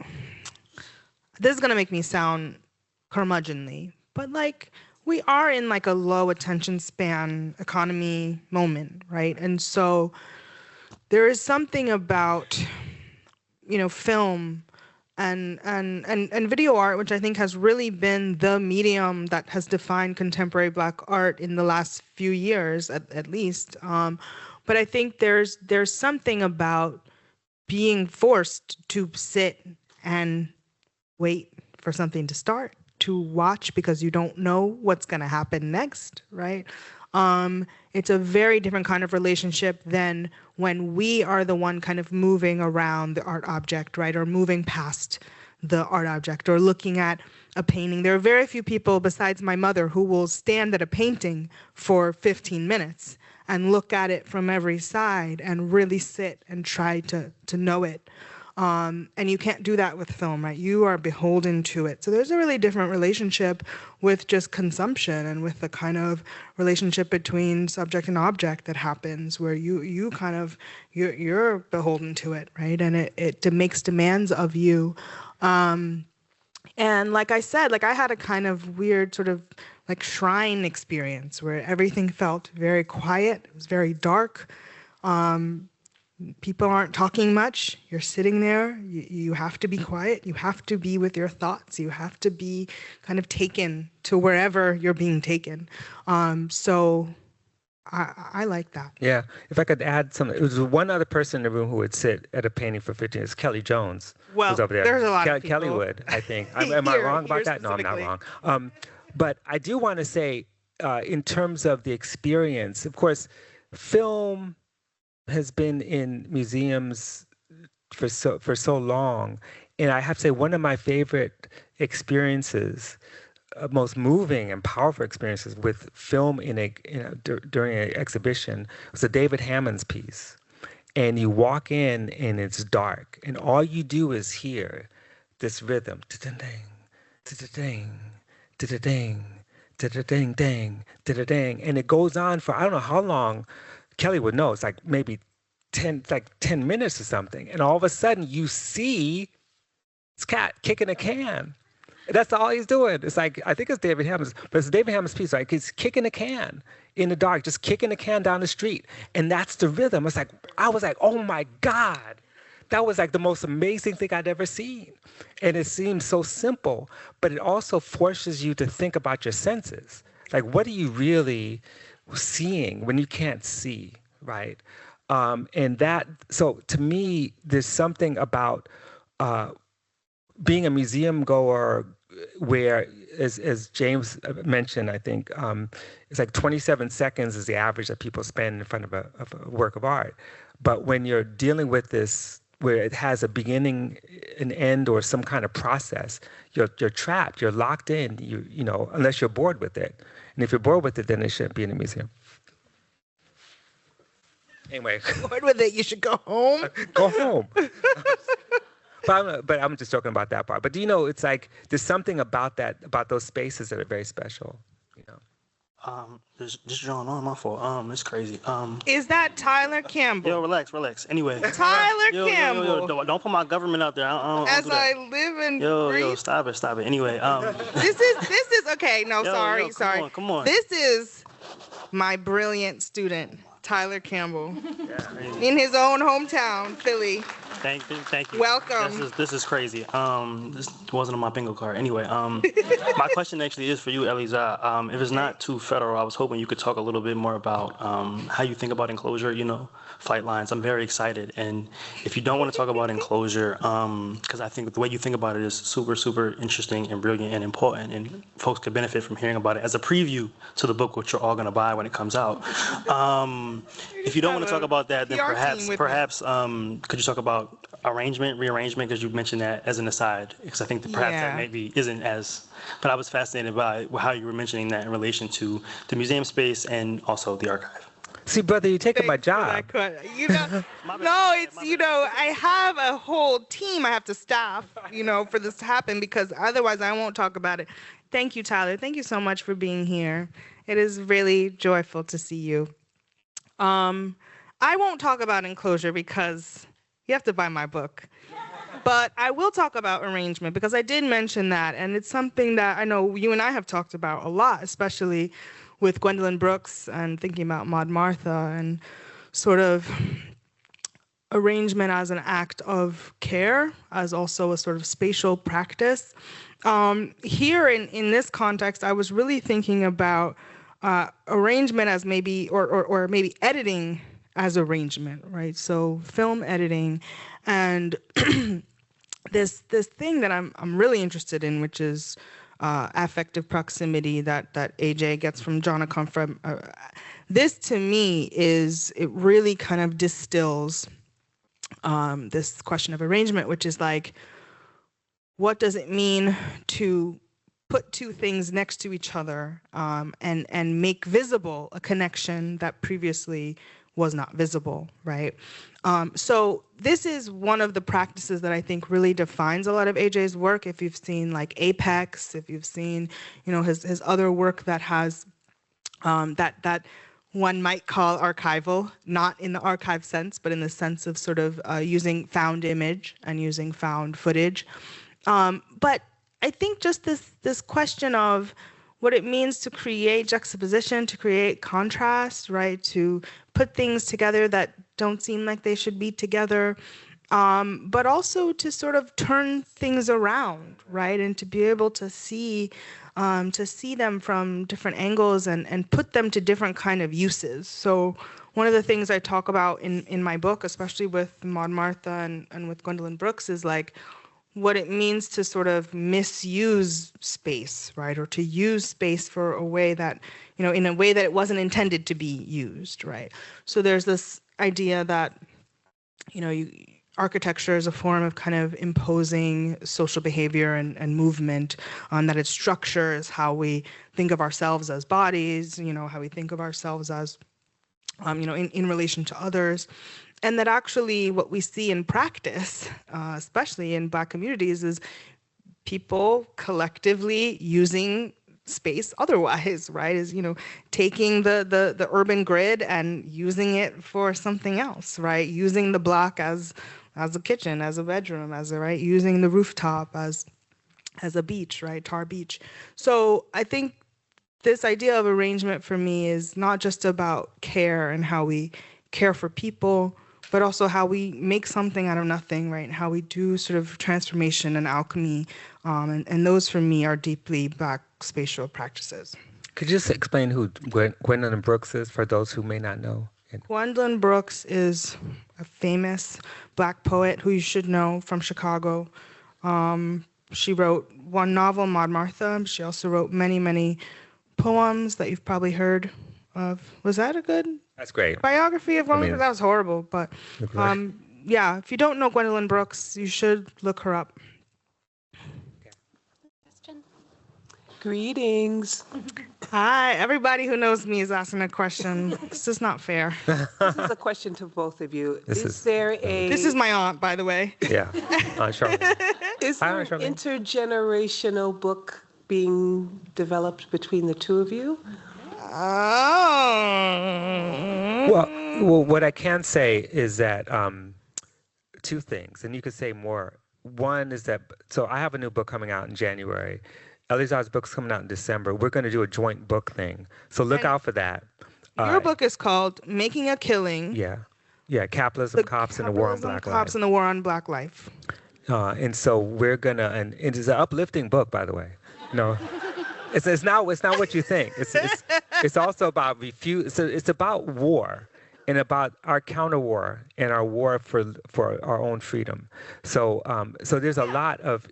this is gonna make me sound curmudgeonly, but like we are in like a low attention span economy moment, right? And so there is something about, film and video art, which I think has really been the medium that has defined contemporary Black art in the last few years, at least. But I think there's something about being forced to sit and wait for something to start, to watch because you don't know what's going to happen next, right? It's a very different kind of relationship than when we are the one kind of moving around the art object, right? Or moving past the art object or looking at a painting. There are very few people besides my mother who will stand at a painting for 15 minutes and look at it from every side and really sit and try to know it. And you can't do that with film, right? You are beholden to it. So there's a really different relationship with just consumption and with the kind of relationship between subject and object that happens where you're beholden to it, right? And it makes demands of you. And like I said, like I had a kind of weird sort of like shrine experience where everything felt very quiet. It was very dark. People aren't talking much. You're sitting there. You have to be quiet. You have to be with your thoughts. You have to be kind of taken to wherever you're being taken. So I like that. Yeah. If I could add something, it was one other person in the room who would sit at a painting for 15 minutes. Kelly Jones. Well, was over there. there's a lot of people. Kelly would, I think. Am I wrong about that? No, I'm not wrong. But I do want to say, in terms of the experience, of course, film has been in museums for so long, and I have to say one of my favorite experiences, most moving and powerful experiences with film during an exhibition was a David Hammond's piece. And you walk in and it's dark, and all you do is hear this rhythm, da-da-ding, da-da-ding, da-da-ding, da-da-ding, da-da-ding, and it goes on for I don't know how long. Kelly would know. It's like maybe 10 minutes or something. And all of a sudden you see this cat kicking a can. And that's all he's doing. It's like, I think it's David Hammond's, but it's David Hammond's piece. Like he's kicking a can in the dark, just kicking a can down the street. And that's the rhythm. I was like, oh my God. That was like the most amazing thing I'd ever seen. And it seems so simple, but it also forces you to think about your senses. Like, what are you really seeing when you can't see, right? And so to me, there's something about being a museum goer where, as James mentioned, I think it's like 27 seconds is the average that people spend in front of a work of art. But when you're dealing with this, where it has a beginning, an end, or some kind of process, you're trapped, you're locked in, you know, unless you're bored with it. And if you're bored with it, then it shouldn't be in a museum. Anyway. Bored with it, you should go home. Go home. But I'm just joking about that part. But do you know, it's like there's something about those spaces that are very special. You know. Just drawing on my fault. It's crazy. Is that Tyler Campbell? Yo, relax. Anyway. Tyler Campbell. Yo, don't put my government out there. As I live in Yo, stop it. Anyway. This is okay. No, yo, sorry. Come on. This is my brilliant student, Tyler Campbell, in his own hometown, Philly. Thank you. Welcome. This is crazy. This wasn't on my bingo card. Anyway, my question actually is for you, Elleza. If it's not too federal, I was hoping you could talk a little bit more about how you think about enclosure. Flight lines. I'm very excited. And if you don't want to talk about enclosure, because I think the way you think about it is super, super interesting and brilliant and important, and folks could benefit from hearing about it as a preview to the book, which you're all going to buy when it comes out. If you don't want to talk about that, then perhaps could you talk about arrangement, rearrangement, because you mentioned that as an aside, because I think that perhaps that maybe isn't as, but I was fascinated by how you were mentioning that in relation to the museum space and also the archive. See, brother, you're taking my job. No, it's, I have a whole team I have to staff, for this to happen, because otherwise I won't talk about it. Thank you, Tyler. Thank you so much for being here. It is really joyful to see you. I won't talk about enclosure because you have to buy my book. But I will talk about arrangement because I did mention that, and it's something that I know you and I have talked about a lot, especially with Gwendolyn Brooks and thinking about Maud Martha and sort of arrangement as an act of care, as also a sort of spatial practice. Here in this context, I was really thinking about arrangement as maybe, or maybe editing as arrangement, right? So film editing and this thing that I'm really interested in, which is affective proximity that AJ gets from John Akomfrey. This to me it really kind of distills this question of arrangement, which is like, what does it mean to put two things next to each other and make visible a connection that previously was not visible, right? So this is one of the practices that I think really defines a lot of AJ's work. If you've seen like Apex, if you've seen, his other work that has that one might call archival, not in the archive sense, but in the sense of sort of using found image and using found footage. But I think just this question of what it means to create juxtaposition, to create contrast, right? To put things together that don't seem like they should be together, but also to sort of turn things around, right? And to be able to see them from different angles and put them to different kind of uses. So one of the things I talk about in my book, especially with Maud Martha and with Gwendolyn Brooks, is like, what it means to sort of misuse space, right? Or to use space for a way that, in a way that it wasn't intended to be used, right? So there's this idea that, architecture is a form of kind of imposing social behavior and movement, that it structures how we think of ourselves as bodies, how we think of ourselves as, in relation to others. And that actually what we see in practice, especially in Black communities, is people collectively using space otherwise, right? Is, taking the urban grid and using it for something else, right? Using the block as a kitchen, as a bedroom, right? Using the rooftop as a beach, right? Tar beach. So I think this idea of arrangement for me is not just about care and how we care for people, but also how we make something out of nothing, right? And how we do sort of transformation and alchemy. And those for me are deeply Black spatial practices. Could you just explain who Gwendolyn Brooks is for those who may not know? Gwendolyn Brooks is a famous Black poet who you should know from Chicago. She wrote one novel, Maud Martha. She also wrote many, many poems that you've probably heard of. Was that a good? That's great. Biography of Gwendolyn? That was horrible, but yeah, if you don't know Gwendolyn Brooks, you should look her up. Question? Greetings. Hi, everybody who knows me is asking a question. This is not fair. This is a question to both of you. This is my aunt, by the way. Yeah, Charlotte. Is there an intergenerational book being developed between the two of you? Oh. Well, what I can say is that two things, and you could say more. One is that, so I have a new book coming out in January. Elleza's book's coming out in December. We're going to do a joint book thing. So look out for that. Your book is called Making a Killing. Yeah, Capitalism, Cops, and the War on Black Life. Cops and the War on Black Life. And so we're gonna, and it is an uplifting book, by the way. No, it's not what you think. It's also about it's about war, and about our counter war and our war for our own freedom. So there's a lot of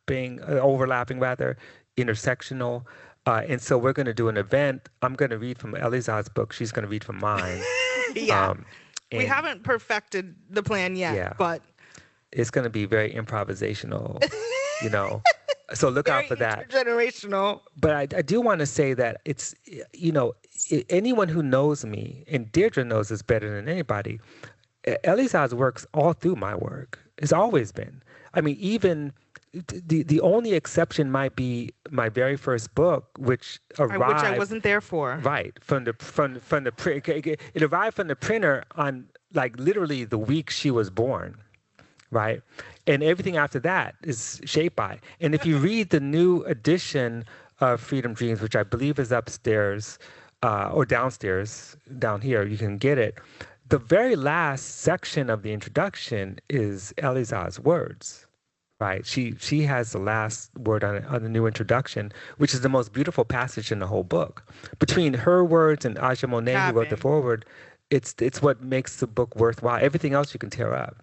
overlapping rather, intersectional. And so we're going to do an event. I'm going to read from Elleza's book. She's going to read from mine. Yeah. We haven't perfected the plan yet, but it's going to be very improvisational, So look out for that. Intergenerational. But I do want to say that it's, anyone who knows me, and Deirdre knows this better than anybody, Elleza's works all through my work. It's always been. I mean, even the only exception might be my very first book, which arrived, which I wasn't there for. Right, from the it arrived from the printer on like literally the week she was born, right, and everything after that is shaped by. And if you read the new edition of Freedom Dreams, which I believe is upstairs or downstairs, down here, you can get it. The very last section of the introduction is Elleza's words. Right, she has the last word on the new introduction, which is the most beautiful passage in the whole book. Between her words and Aja Monet, who wrote the foreword, it's what makes the book worthwhile. Everything else you can tear up,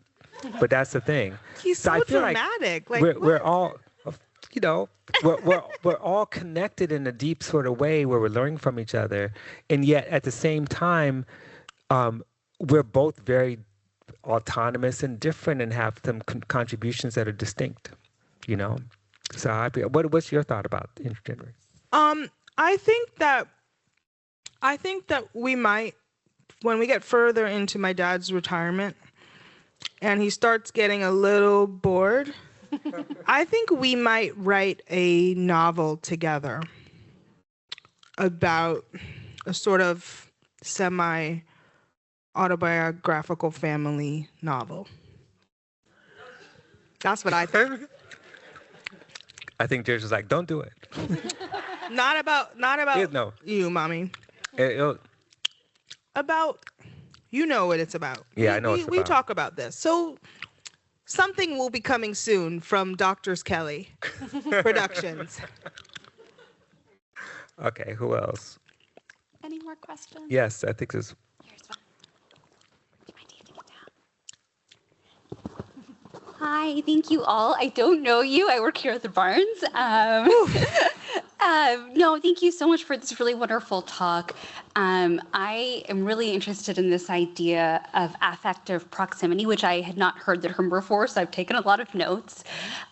but that's the thing. He's so I feel dramatic. Like we're all, we're all connected in a deep sort of way where we're learning from each other, and yet at the same time, we're both very autonomous and different and have some contributions that are distinct, So what's your thought about intergenerational? I think that we might, when we get further into my dad's retirement and he starts getting a little bored, I think we might write a novel together about a sort of semi-autobiographical family novel. That's what I think. I think Deirdre's like, don't do it. Not about you, mommy. About, what it's about. Yeah, I know what it's about. We talk about this. So something will be coming soon from Drs. Kelley Productions. Okay, who else? Any more questions? Yes, I think there's. Hi, thank you all. I don't know you. I work here at the Barnes. No, thank you so much for this really wonderful talk. I am really interested in this idea of affective proximity, which I had not heard the term before, so I've taken a lot of notes.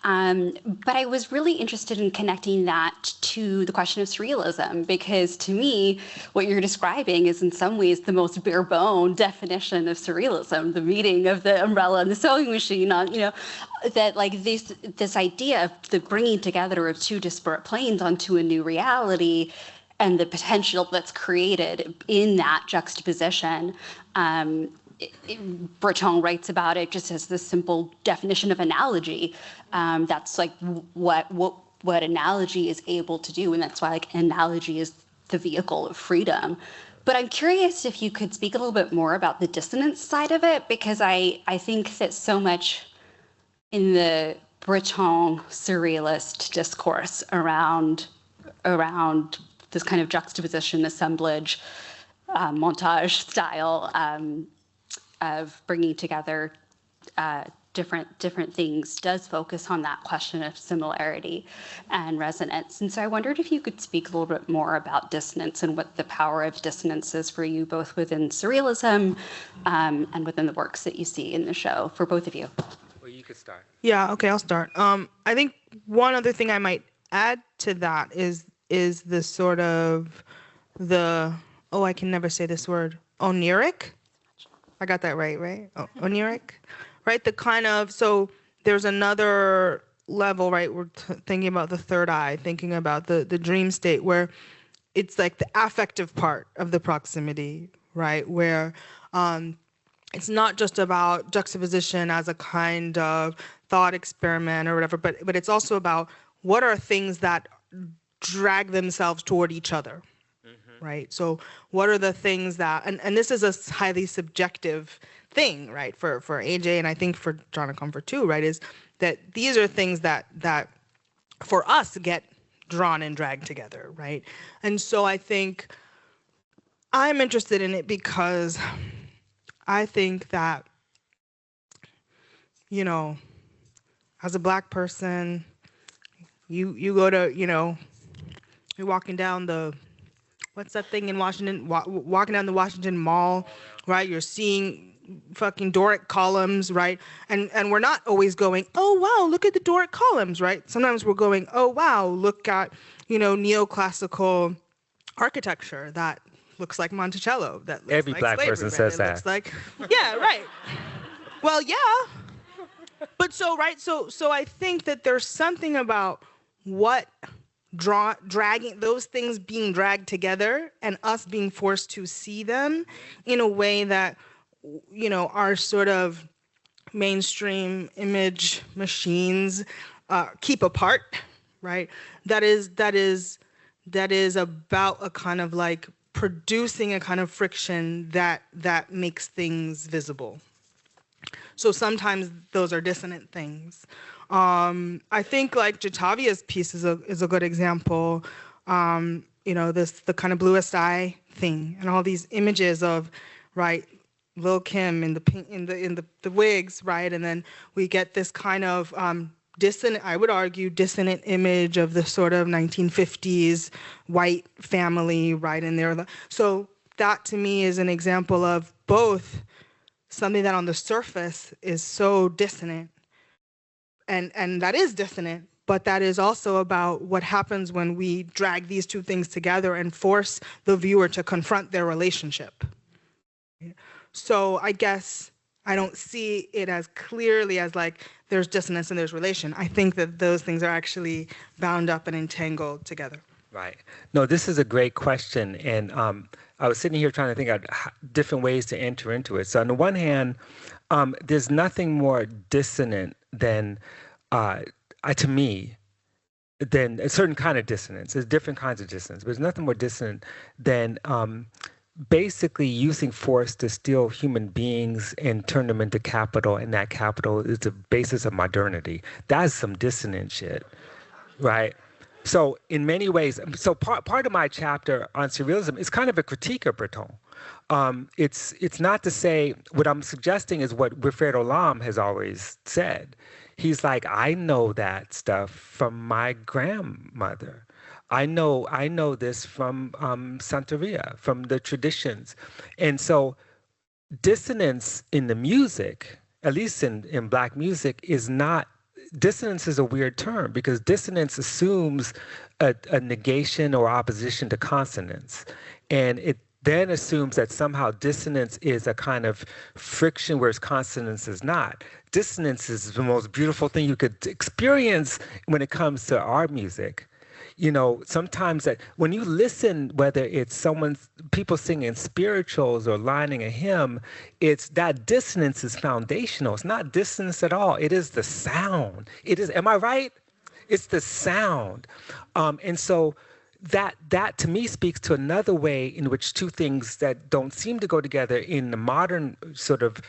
But I was really interested in connecting that to the question of surrealism, because to me, what you're describing is in some ways the most bare bone definition of surrealism, the meeting of the umbrella and the sewing machine, that like this idea of the bringing together of two disparate planes onto a new reality and the potential that's created in that juxtaposition. Breton writes about it just as this simple definition of analogy. That's like what analogy is able to do, and that's why like analogy is the vehicle of freedom. But I'm curious if you could speak a little bit more about the dissonance side of it, because I think that so much in the Breton surrealist discourse around this kind of juxtaposition, assemblage, montage style of bringing together different things does focus on that question of similarity and resonance. And so I wondered if you could speak a little bit more about dissonance and what the power of dissonance is for you, both within surrealism and within the works that you see in the show, for both of you. Well, you could start. Yeah, okay, I'll start. I think one other thing I might add to that is the sort of I can never say this word, oniric. I got that right? Oh, oniric, right? The kind of, so there's another level, right? We're thinking about the third eye, thinking about the dream state, where it's like the affective part of the proximity, right? Where it's not just about juxtaposition as a kind of thought experiment or whatever, but it's also about what are things that drag themselves toward each other, right? So what are the things that, and this is a highly subjective thing, right, for AJ, and I think for John and Comfort too, right, is that these are things that for us get drawn and dragged together, right? And so I think I'm interested in it because I think that, you know, as a Black person, you go to, you know, you're walking down the, what's that thing in Washington, walking down the Washington Mall, right? You're seeing fucking Doric columns, right? And we're not always going, oh wow, look at the Doric columns, right? Sometimes we're going, oh wow, look at, you know, neoclassical architecture that looks like Monticello, that looks Every like Black slavery, person right? says It that. looks like, yeah, right. Well, yeah. But so, right, so I think that there's something about what dragging those things being dragged together and us being forced to see them in a way that, you know, our sort of mainstream image machines keep apart, right? That is about a kind of like producing a kind of friction that makes things visible. So sometimes those are dissonant things. I think like Jatavia's piece is a good example. You know, the kind of bluest eye thing and all these images of, right, Lil' Kim in the wigs, right, and then we get this kind of dissonant, I would argue, dissonant image of the sort of 1950s white family, right, and there. So that to me is an example of both something that on the surface is so dissonant, and that is dissonant, but that is also about what happens when we drag these two things together and force the viewer to confront their relationship. So I guess I don't see it as clearly as like there's dissonance and there's relation. I think that those things are actually bound up and entangled together. Right. No, this is a great question. And I was sitting here trying to think of different ways to enter into it. So on the one hand, there's nothing more dissonant than, to me, than a certain kind of dissonance. There's different kinds of dissonance, but there's nothing more dissonant than basically using force to steal human beings and turn them into capital, and that capital is the basis of modernity. That's some dissonant shit, right? So in many ways, so part of my chapter on surrealism is kind of a critique of Breton. It's not to say, what I'm suggesting is what Wilfredo Lam has always said. He's like, I know that stuff from my grandmother. I know this from Santeria, from the traditions. And so dissonance in the music, at least in Black music, is not, dissonance is a weird term because dissonance assumes a negation or opposition to consonance. And it then assumes that somehow dissonance is a kind of friction, whereas consonance is not. Dissonance is the most beautiful thing you could experience when it comes to our music. You know, sometimes that when you listen, whether it's people singing spirituals or lining a hymn, it's that dissonance is foundational. It's not dissonance at all. It is the sound. It is, am I right? It's the sound. And so that to me speaks to another way in which two things that don't seem to go together in the modern sort of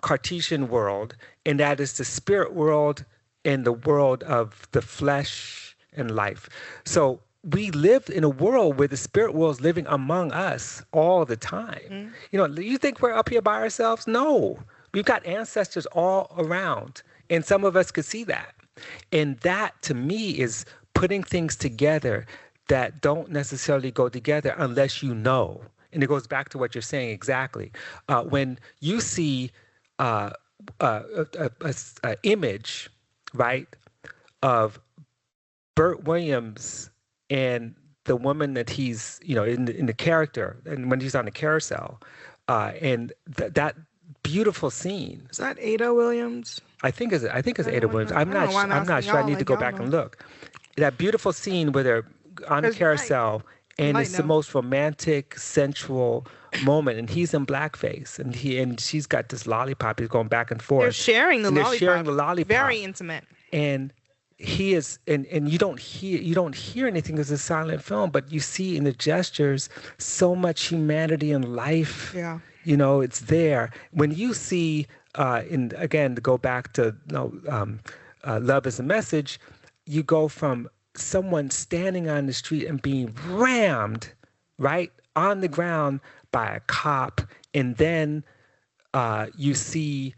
Cartesian world, and that is the spirit world and the world of the flesh and life. So we live in a world where the spirit world is living among us all the time. Mm-hmm. You know, you think we're up here by ourselves? No, we've got ancestors all around, and some of us could see that. And that, to me, is putting things together that don't necessarily go together unless you know. And it goes back to what you're saying exactly. When you see an image, right, of Burt Williams and the woman that he's, you know, in the character, and when he's on the carousel, and that beautiful scene. Is that Ada Williams? I think it's Ada Williams. I'm not sure. I need to go back and look. That beautiful scene where they're on the carousel, and it's the most romantic, sensual moment, and he's in blackface, and she's got this lollipop. He's going back and forth. They're sharing the lollipop. Very intimate. And he is, and you don't hear anything because it's a silent film, but you see in the gestures so much humanity and life. Yeah. It's there. When you see, again, to go back to Love is a Message, you go from someone standing on the street and being rammed right on the ground by a cop, and then you see,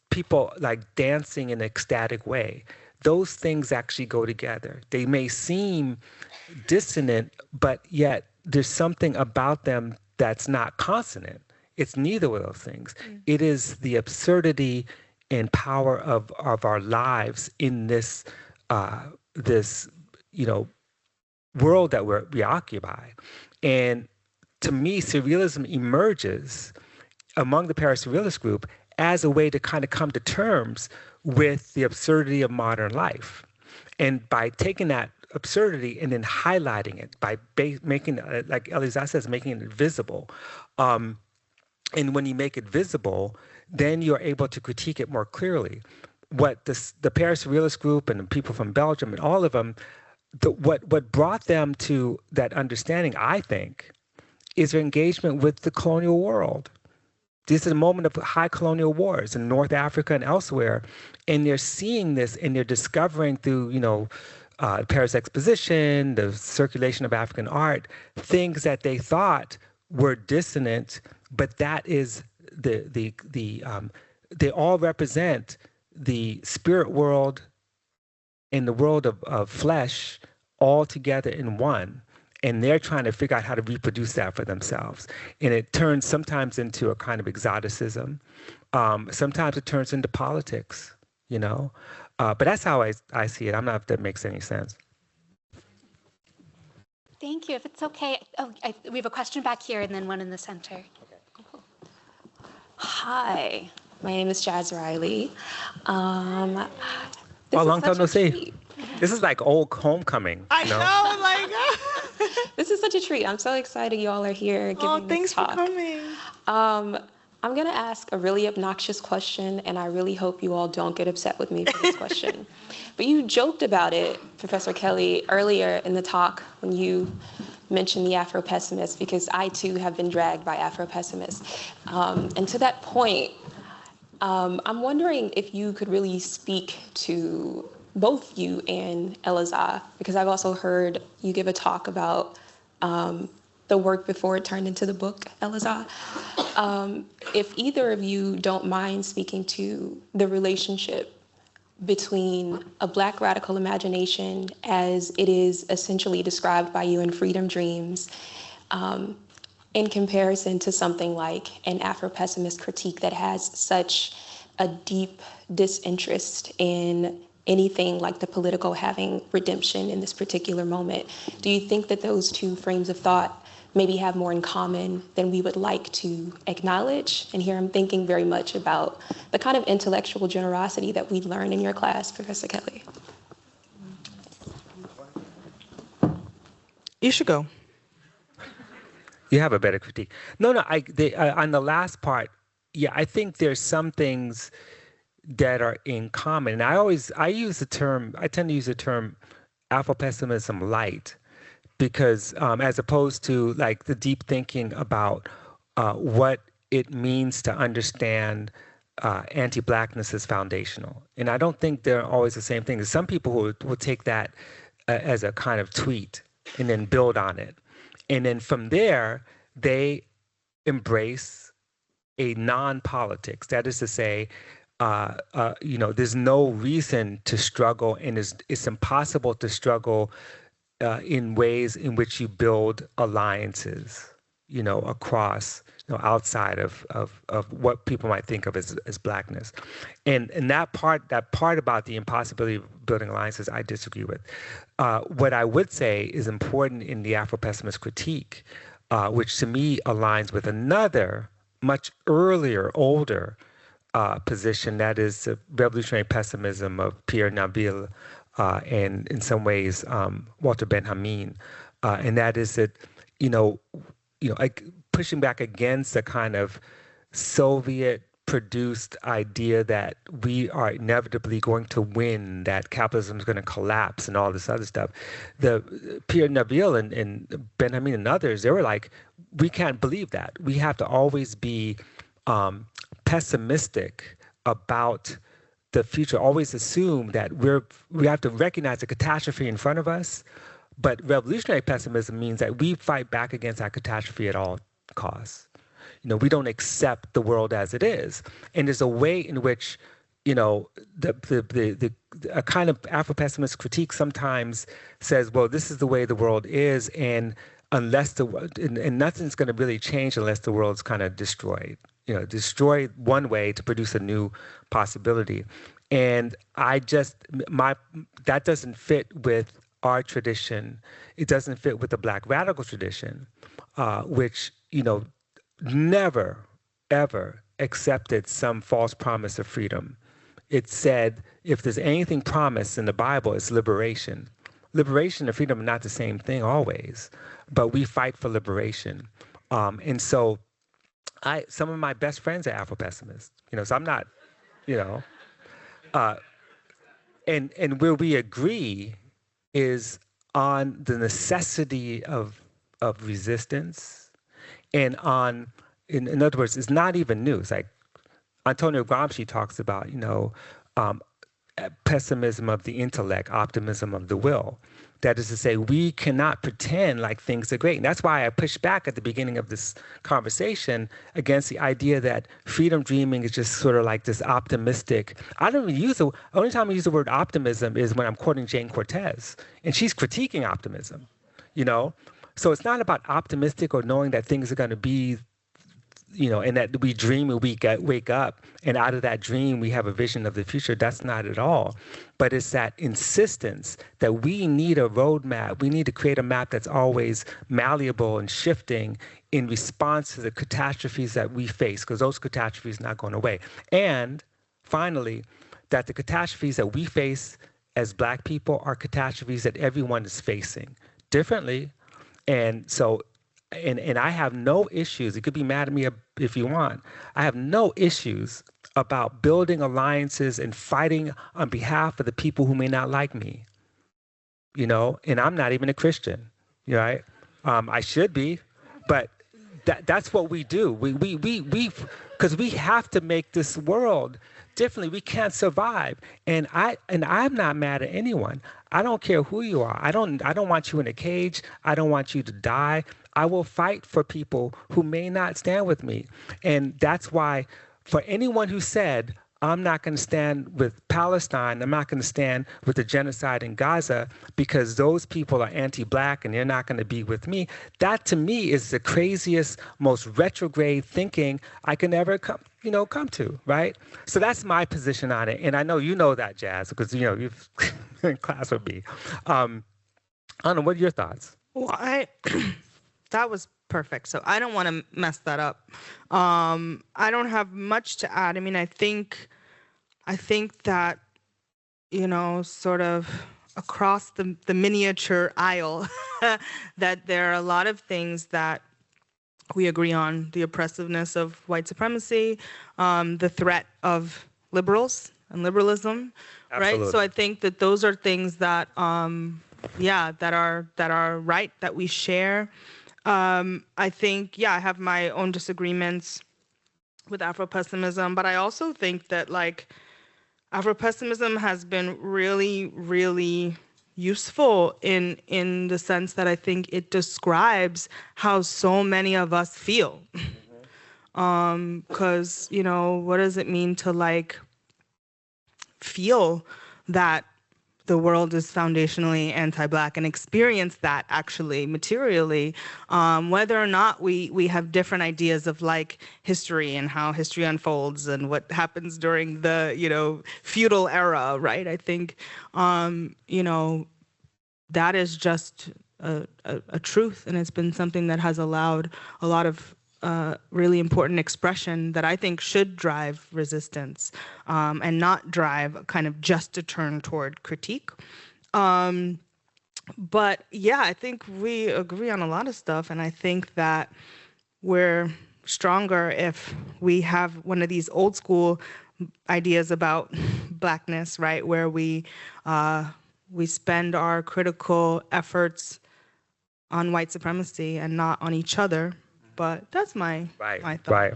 people like dancing in an ecstatic way. Those things actually go together. They may seem dissonant, but yet there's something about them that's not consonant. It's neither of those things. It is the absurdity and power of our lives in this world that we occupy. And to me, surrealism emerges among the Paris Surrealist group as a way to kind of come to terms with the absurdity of modern life. And by taking that absurdity and then highlighting it, by making, like Elleza says, making it visible. And when you make it visible, then you're able to critique it more clearly. What the Paris Surrealist group and the people from Belgium and all of them, what brought them to that understanding, I think, is their engagement with the colonial world. This is a moment of high colonial wars in North Africa and elsewhere, and they're seeing this and they're discovering through, Paris Exposition, the circulation of African art, things that they thought were dissonant, but that is they all represent the spirit world and the world of flesh all together in one. And they're trying to figure out how to reproduce that for themselves. And it turns sometimes into a kind of exoticism. Sometimes it turns into politics, But that's how I see it. I'm not if that makes any sense. Thank you. If it's okay, we have a question back here and then one in the center. Okay. Hi, my name is Jazz Riley. Long time no see. This is like old homecoming. I know, my God. This is such a treat. I'm so excited you all are here giving this talk. Thanks for coming. I'm going to ask a really obnoxious question, and I really hope you all don't get upset with me for this question. But you joked about it, Professor Kelley, earlier in the talk when you mentioned the Afro-pessimist, because I too have been dragged by Afro-pessimists. And to that point, I'm wondering if you could really speak to both you and Elleza, because I've also heard you give a talk about the work before it turned into the book, Elleza. If either of you don't mind speaking to the relationship between a Black radical imagination as it is essentially described by you in Freedom Dreams, in comparison to something like an Afro-pessimist critique that has such a deep disinterest in anything like the political having redemption in this particular moment. Do you think that those two frames of thought maybe have more in common than we would like to acknowledge? And here I'm thinking very much about the kind of intellectual generosity that we learn in your class, Professor Kelley. You should go. You have a better critique. No, on the last part, yeah, I think there's some things that are in common. And I tend to use the term Afro-pessimism light, because as opposed to like the deep thinking about what it means to understand anti-Blackness is foundational. And I don't think they're always the same thing. There's some people who will take that as a kind of tweet and then build on it. And then from there, they embrace a non-politics. That is to say, there's no reason to struggle, and it's impossible to struggle in ways in which you build alliances, across, outside of what people might think of as Blackness. And that part about the impossibility of building alliances, I disagree with. What I would say is important in the Afro-pessimist critique, which to me aligns with another much earlier, older position, that is the revolutionary pessimism of Pierre Naville and in some ways Walter Benjamin, and that is that like pushing back against the kind of Soviet produced idea that we are inevitably going to win, that capitalism is going to collapse and all this other stuff. Pierre Neville and Benjamin and others, they were like, we can't believe that. We have to always be pessimistic about the future, always assume that we have to recognize the catastrophe in front of us. But revolutionary pessimism means that we fight back against that catastrophe at all costs. We don't accept the world as it is. And there's a way in which, a kind of Afro-pessimist critique sometimes says, well, this is the way the world is, and and nothing's going to really change unless the world's kind of destroyed. Destroy one way to produce a new possibility. And that doesn't fit with our tradition. It doesn't fit with the Black radical tradition, which, never, ever accepted some false promise of freedom. It said, if there's anything promised in the Bible, it's liberation. Liberation and freedom are not the same thing always, but we fight for liberation. And so some of my best friends are Afro-pessimists, so I'm not, and where we agree is on the necessity of resistance, and in other words, it's not even new. It's like Antonio Gramsci talks about, pessimism of the intellect, optimism of the will. That is to say, we cannot pretend like things are great. And that's why I pushed back at the beginning of this conversation against the idea that freedom dreaming is just sort of like this optimistic. I don't even use only time I use the word optimism is when I'm quoting Jane Cortez, and she's critiquing optimism, So it's not about optimistic or knowing that things are going to be, and that we dream and we wake up, and out of that dream we have a vision of the future. That's not at all. But it's that insistence that we need a roadmap. We need to create a map that's always malleable and shifting in response to the catastrophes that we face, because those catastrophes are not going away. And finally, that the catastrophes that we face as Black people are catastrophes that everyone is facing differently. And so, and I have no issues. You could be mad at me if you want. I have no issues about building alliances and fighting on behalf of the people who may not like me. And I'm not even a Christian, right? I should be, but that's what we do. Because we have to make this world differently. We can't survive. And I'm not mad at anyone. I don't care who you are. I don't want you in a cage. I don't want you to die. I will fight for people who may not stand with me. And that's why, for anyone who said, I'm not going to stand with Palestine, I'm not going to stand with the genocide in Gaza because those people are anti-Black and they're not going to be with me, that to me is the craziest, most retrograde thinking I can ever come to, right? So that's my position on it. And I know you know that, Jazz, because you've in class with me. I don't know, what are your thoughts? Well, that was perfect. So I don't want to mess that up. I don't have much to add. I mean, I think that, sort of across the miniature aisle, that there are a lot of things that we agree on: the oppressiveness of white supremacy, the threat of liberals and liberalism, Absolutely. right? So I think that those are things that, that are right, that we share. I think, I have my own disagreements with Afro-pessimism, but I also think that Afro-pessimism has been really, really useful in the sense that I think it describes how so many of us feel. Because, what does it mean to feel that the world is foundationally anti-Black and experience that actually materially, whether or not we have different ideas of history and how history unfolds and what happens during the feudal era, right? I think that is just a truth, and it's been something that has allowed a lot of really important expression that I think should drive resistance, and not drive kind of just a turn toward critique. But I think we agree on a lot of stuff, and I think that where stronger if we have one of these old school ideas about Blackness, right, where we spend our critical efforts on white supremacy and not on each other. But that's my thought. Right.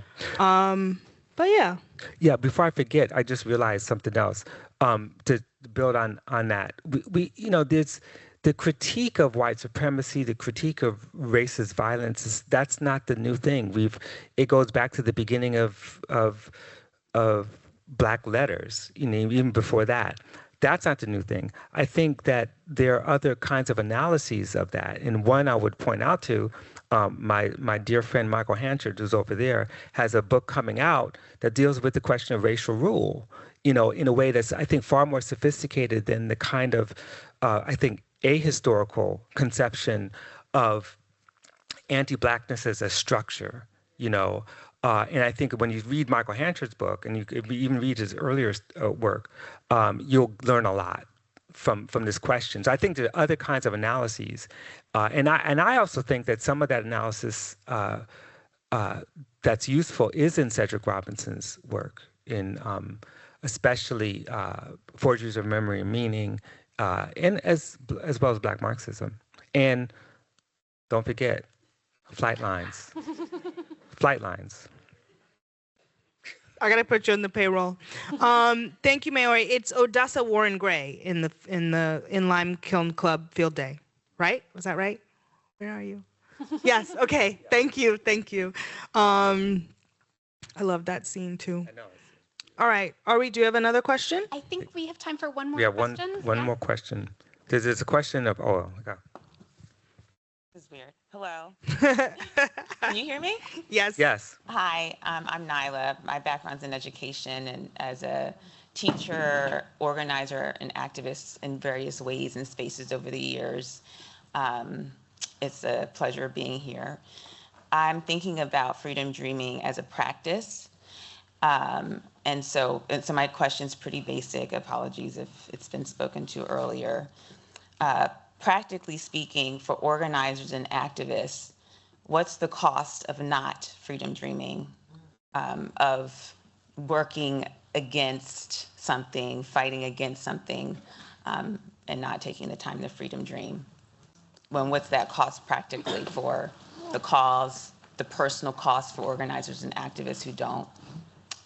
But yeah. Yeah. Before I forget, I just realized something else. To build on that, we there's the critique of white supremacy, the critique of racist violence. That's not the new thing. It goes back to the beginning of Black letters. Even before that. That's not the new thing. I think that there are other kinds of analyses of that. And one I would point out to, my dear friend Michael Hanchard, who's over there, has a book coming out that deals with the question of racial rule, in a way that's, I think, far more sophisticated than the kind of, I think, ahistorical conception of anti-Blackness as a structure, and I think when you read Michael Hanchard's book, and you even read his earlier work, you'll learn a lot from this question. So I think there are other kinds of analyses, and I also think that some of that analysis that's useful is in Cedric Robinson's work, in especially Forgeries of Memory and Meaning, and as well as Black Marxism. And don't forget, flight lines. Flight lines. I gotta put you on the payroll. Thank you, Maori. It's Odessa Warren Gray in Lime Kiln Club Field Day, right? Was that right? Where are you? Yes. Okay. Thank you. I love that scene too. I know. All right. Do you have another question? I think we have time for one more We have question. one more question. There's a question of okay. This is weird. Hello. Can you hear me? Yes. Yes. Hi, I'm Nyla. My background's in education, and as a teacher, organizer, and activist in various ways and spaces over the years, it's a pleasure being here. I'm thinking about freedom dreaming as a practice. And so my question's pretty basic. Apologies if it's been spoken to earlier. Practically speaking, for organizers and activists, what's the cost of not freedom dreaming, of working against something, fighting against something, and not taking the time to freedom dream? What's that cost practically for the cause, the personal cost for organizers and activists who don't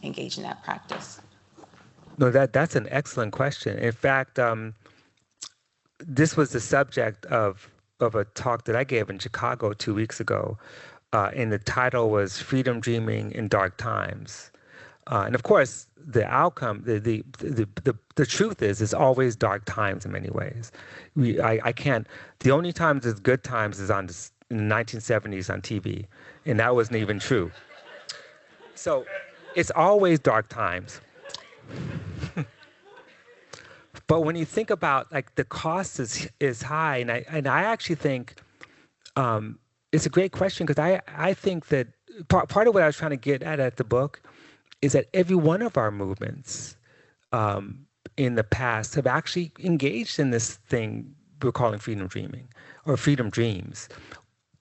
engage in that practice? No, that's an excellent question. In fact, this was the subject of a talk that I gave in Chicago 2 weeks ago, and the title was "Freedom Dreaming in Dark Times." And of course, the outcome, the truth is, it's always dark times in many ways. I can't. The only times it's good times is in the 1970s on TV, and that wasn't even true. So, it's always dark times. But when you think about the cost is high, and I actually think it's a great question, because I think that part of what I was trying to get at the book is that every one of our movements in the past have actually engaged in this thing we're calling freedom dreaming or freedom dreams.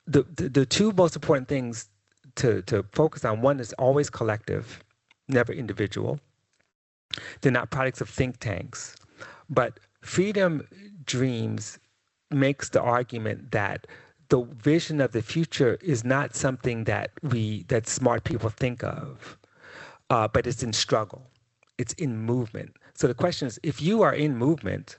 The two most important things to focus on, one is always collective, never individual. They're not products of think tanks. But freedom dreams makes the argument that the vision of the future is not something that smart people think of, but it's in struggle. It's in movement. So the question is, if you are in movement,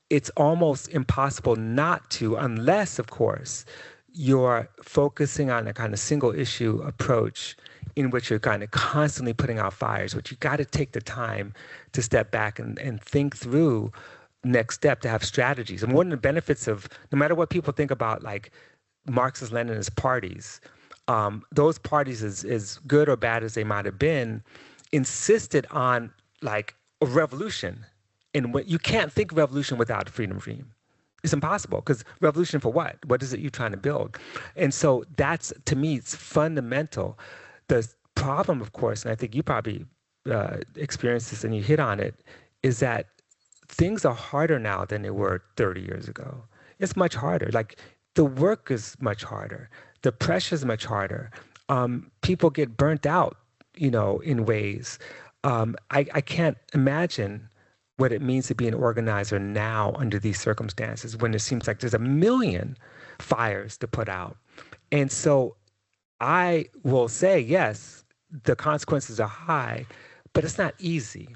it's almost impossible not to, unless, of course, you're focusing on a kind of single issue approach in which you're kind of constantly putting out fires, but you got to take the time to step back and think through next step, to have strategies. And one of the benefits of, no matter what people think about Marxist-Leninist parties, those parties, as good or bad as they might have been, insisted on a revolution. And you can't think revolution without a freedom dream. It's impossible, because revolution for what? What is it you're trying to build? And so that's, to me, it's fundamental. The problem, of course, and I think you probably experienced this and you hit on it, is that things are harder now than they were 30 years ago. It's much harder. The work is much harder. The pressure is much harder. people get burnt out, in ways. I can't imagine what it means to be an organizer now under these circumstances when it seems like there's a million fires to put out. And so I will say, yes, the consequences are high, but it's not easy.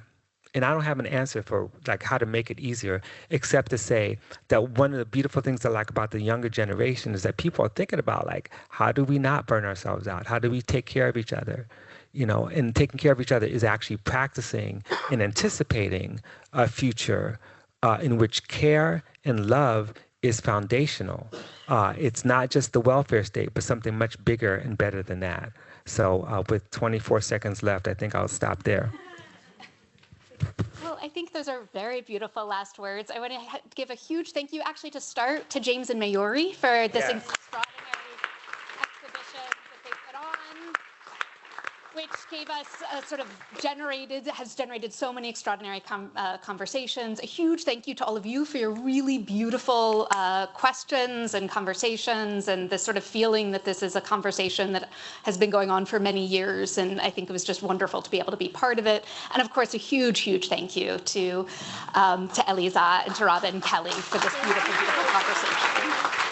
And I don't have an answer for like how to make it easier, except to say that one of the beautiful things I like about the younger generation is that people are thinking about like, how do we not burn ourselves out? How do we take care of each other? And taking care of each other is actually practicing and anticipating a future in which care and love is foundational. It's not just the welfare state, but something much bigger and better than that. So with 24 seconds left, I think I'll stop there. Well, I think those are very beautiful last words. I want to give a huge thank you, actually, to start to James and Mayuri for this extraordinary exhibition that they put on, which gave us has generated so many extraordinary conversations. A huge thank you to all of you for your really beautiful questions and conversations, and this sort of feeling that this is a conversation that has been going on for many years. And I think it was just wonderful to be able to be part of it. And of course, a huge, huge thank you to Elleza and to Robin Kelley for this beautiful, beautiful conversation.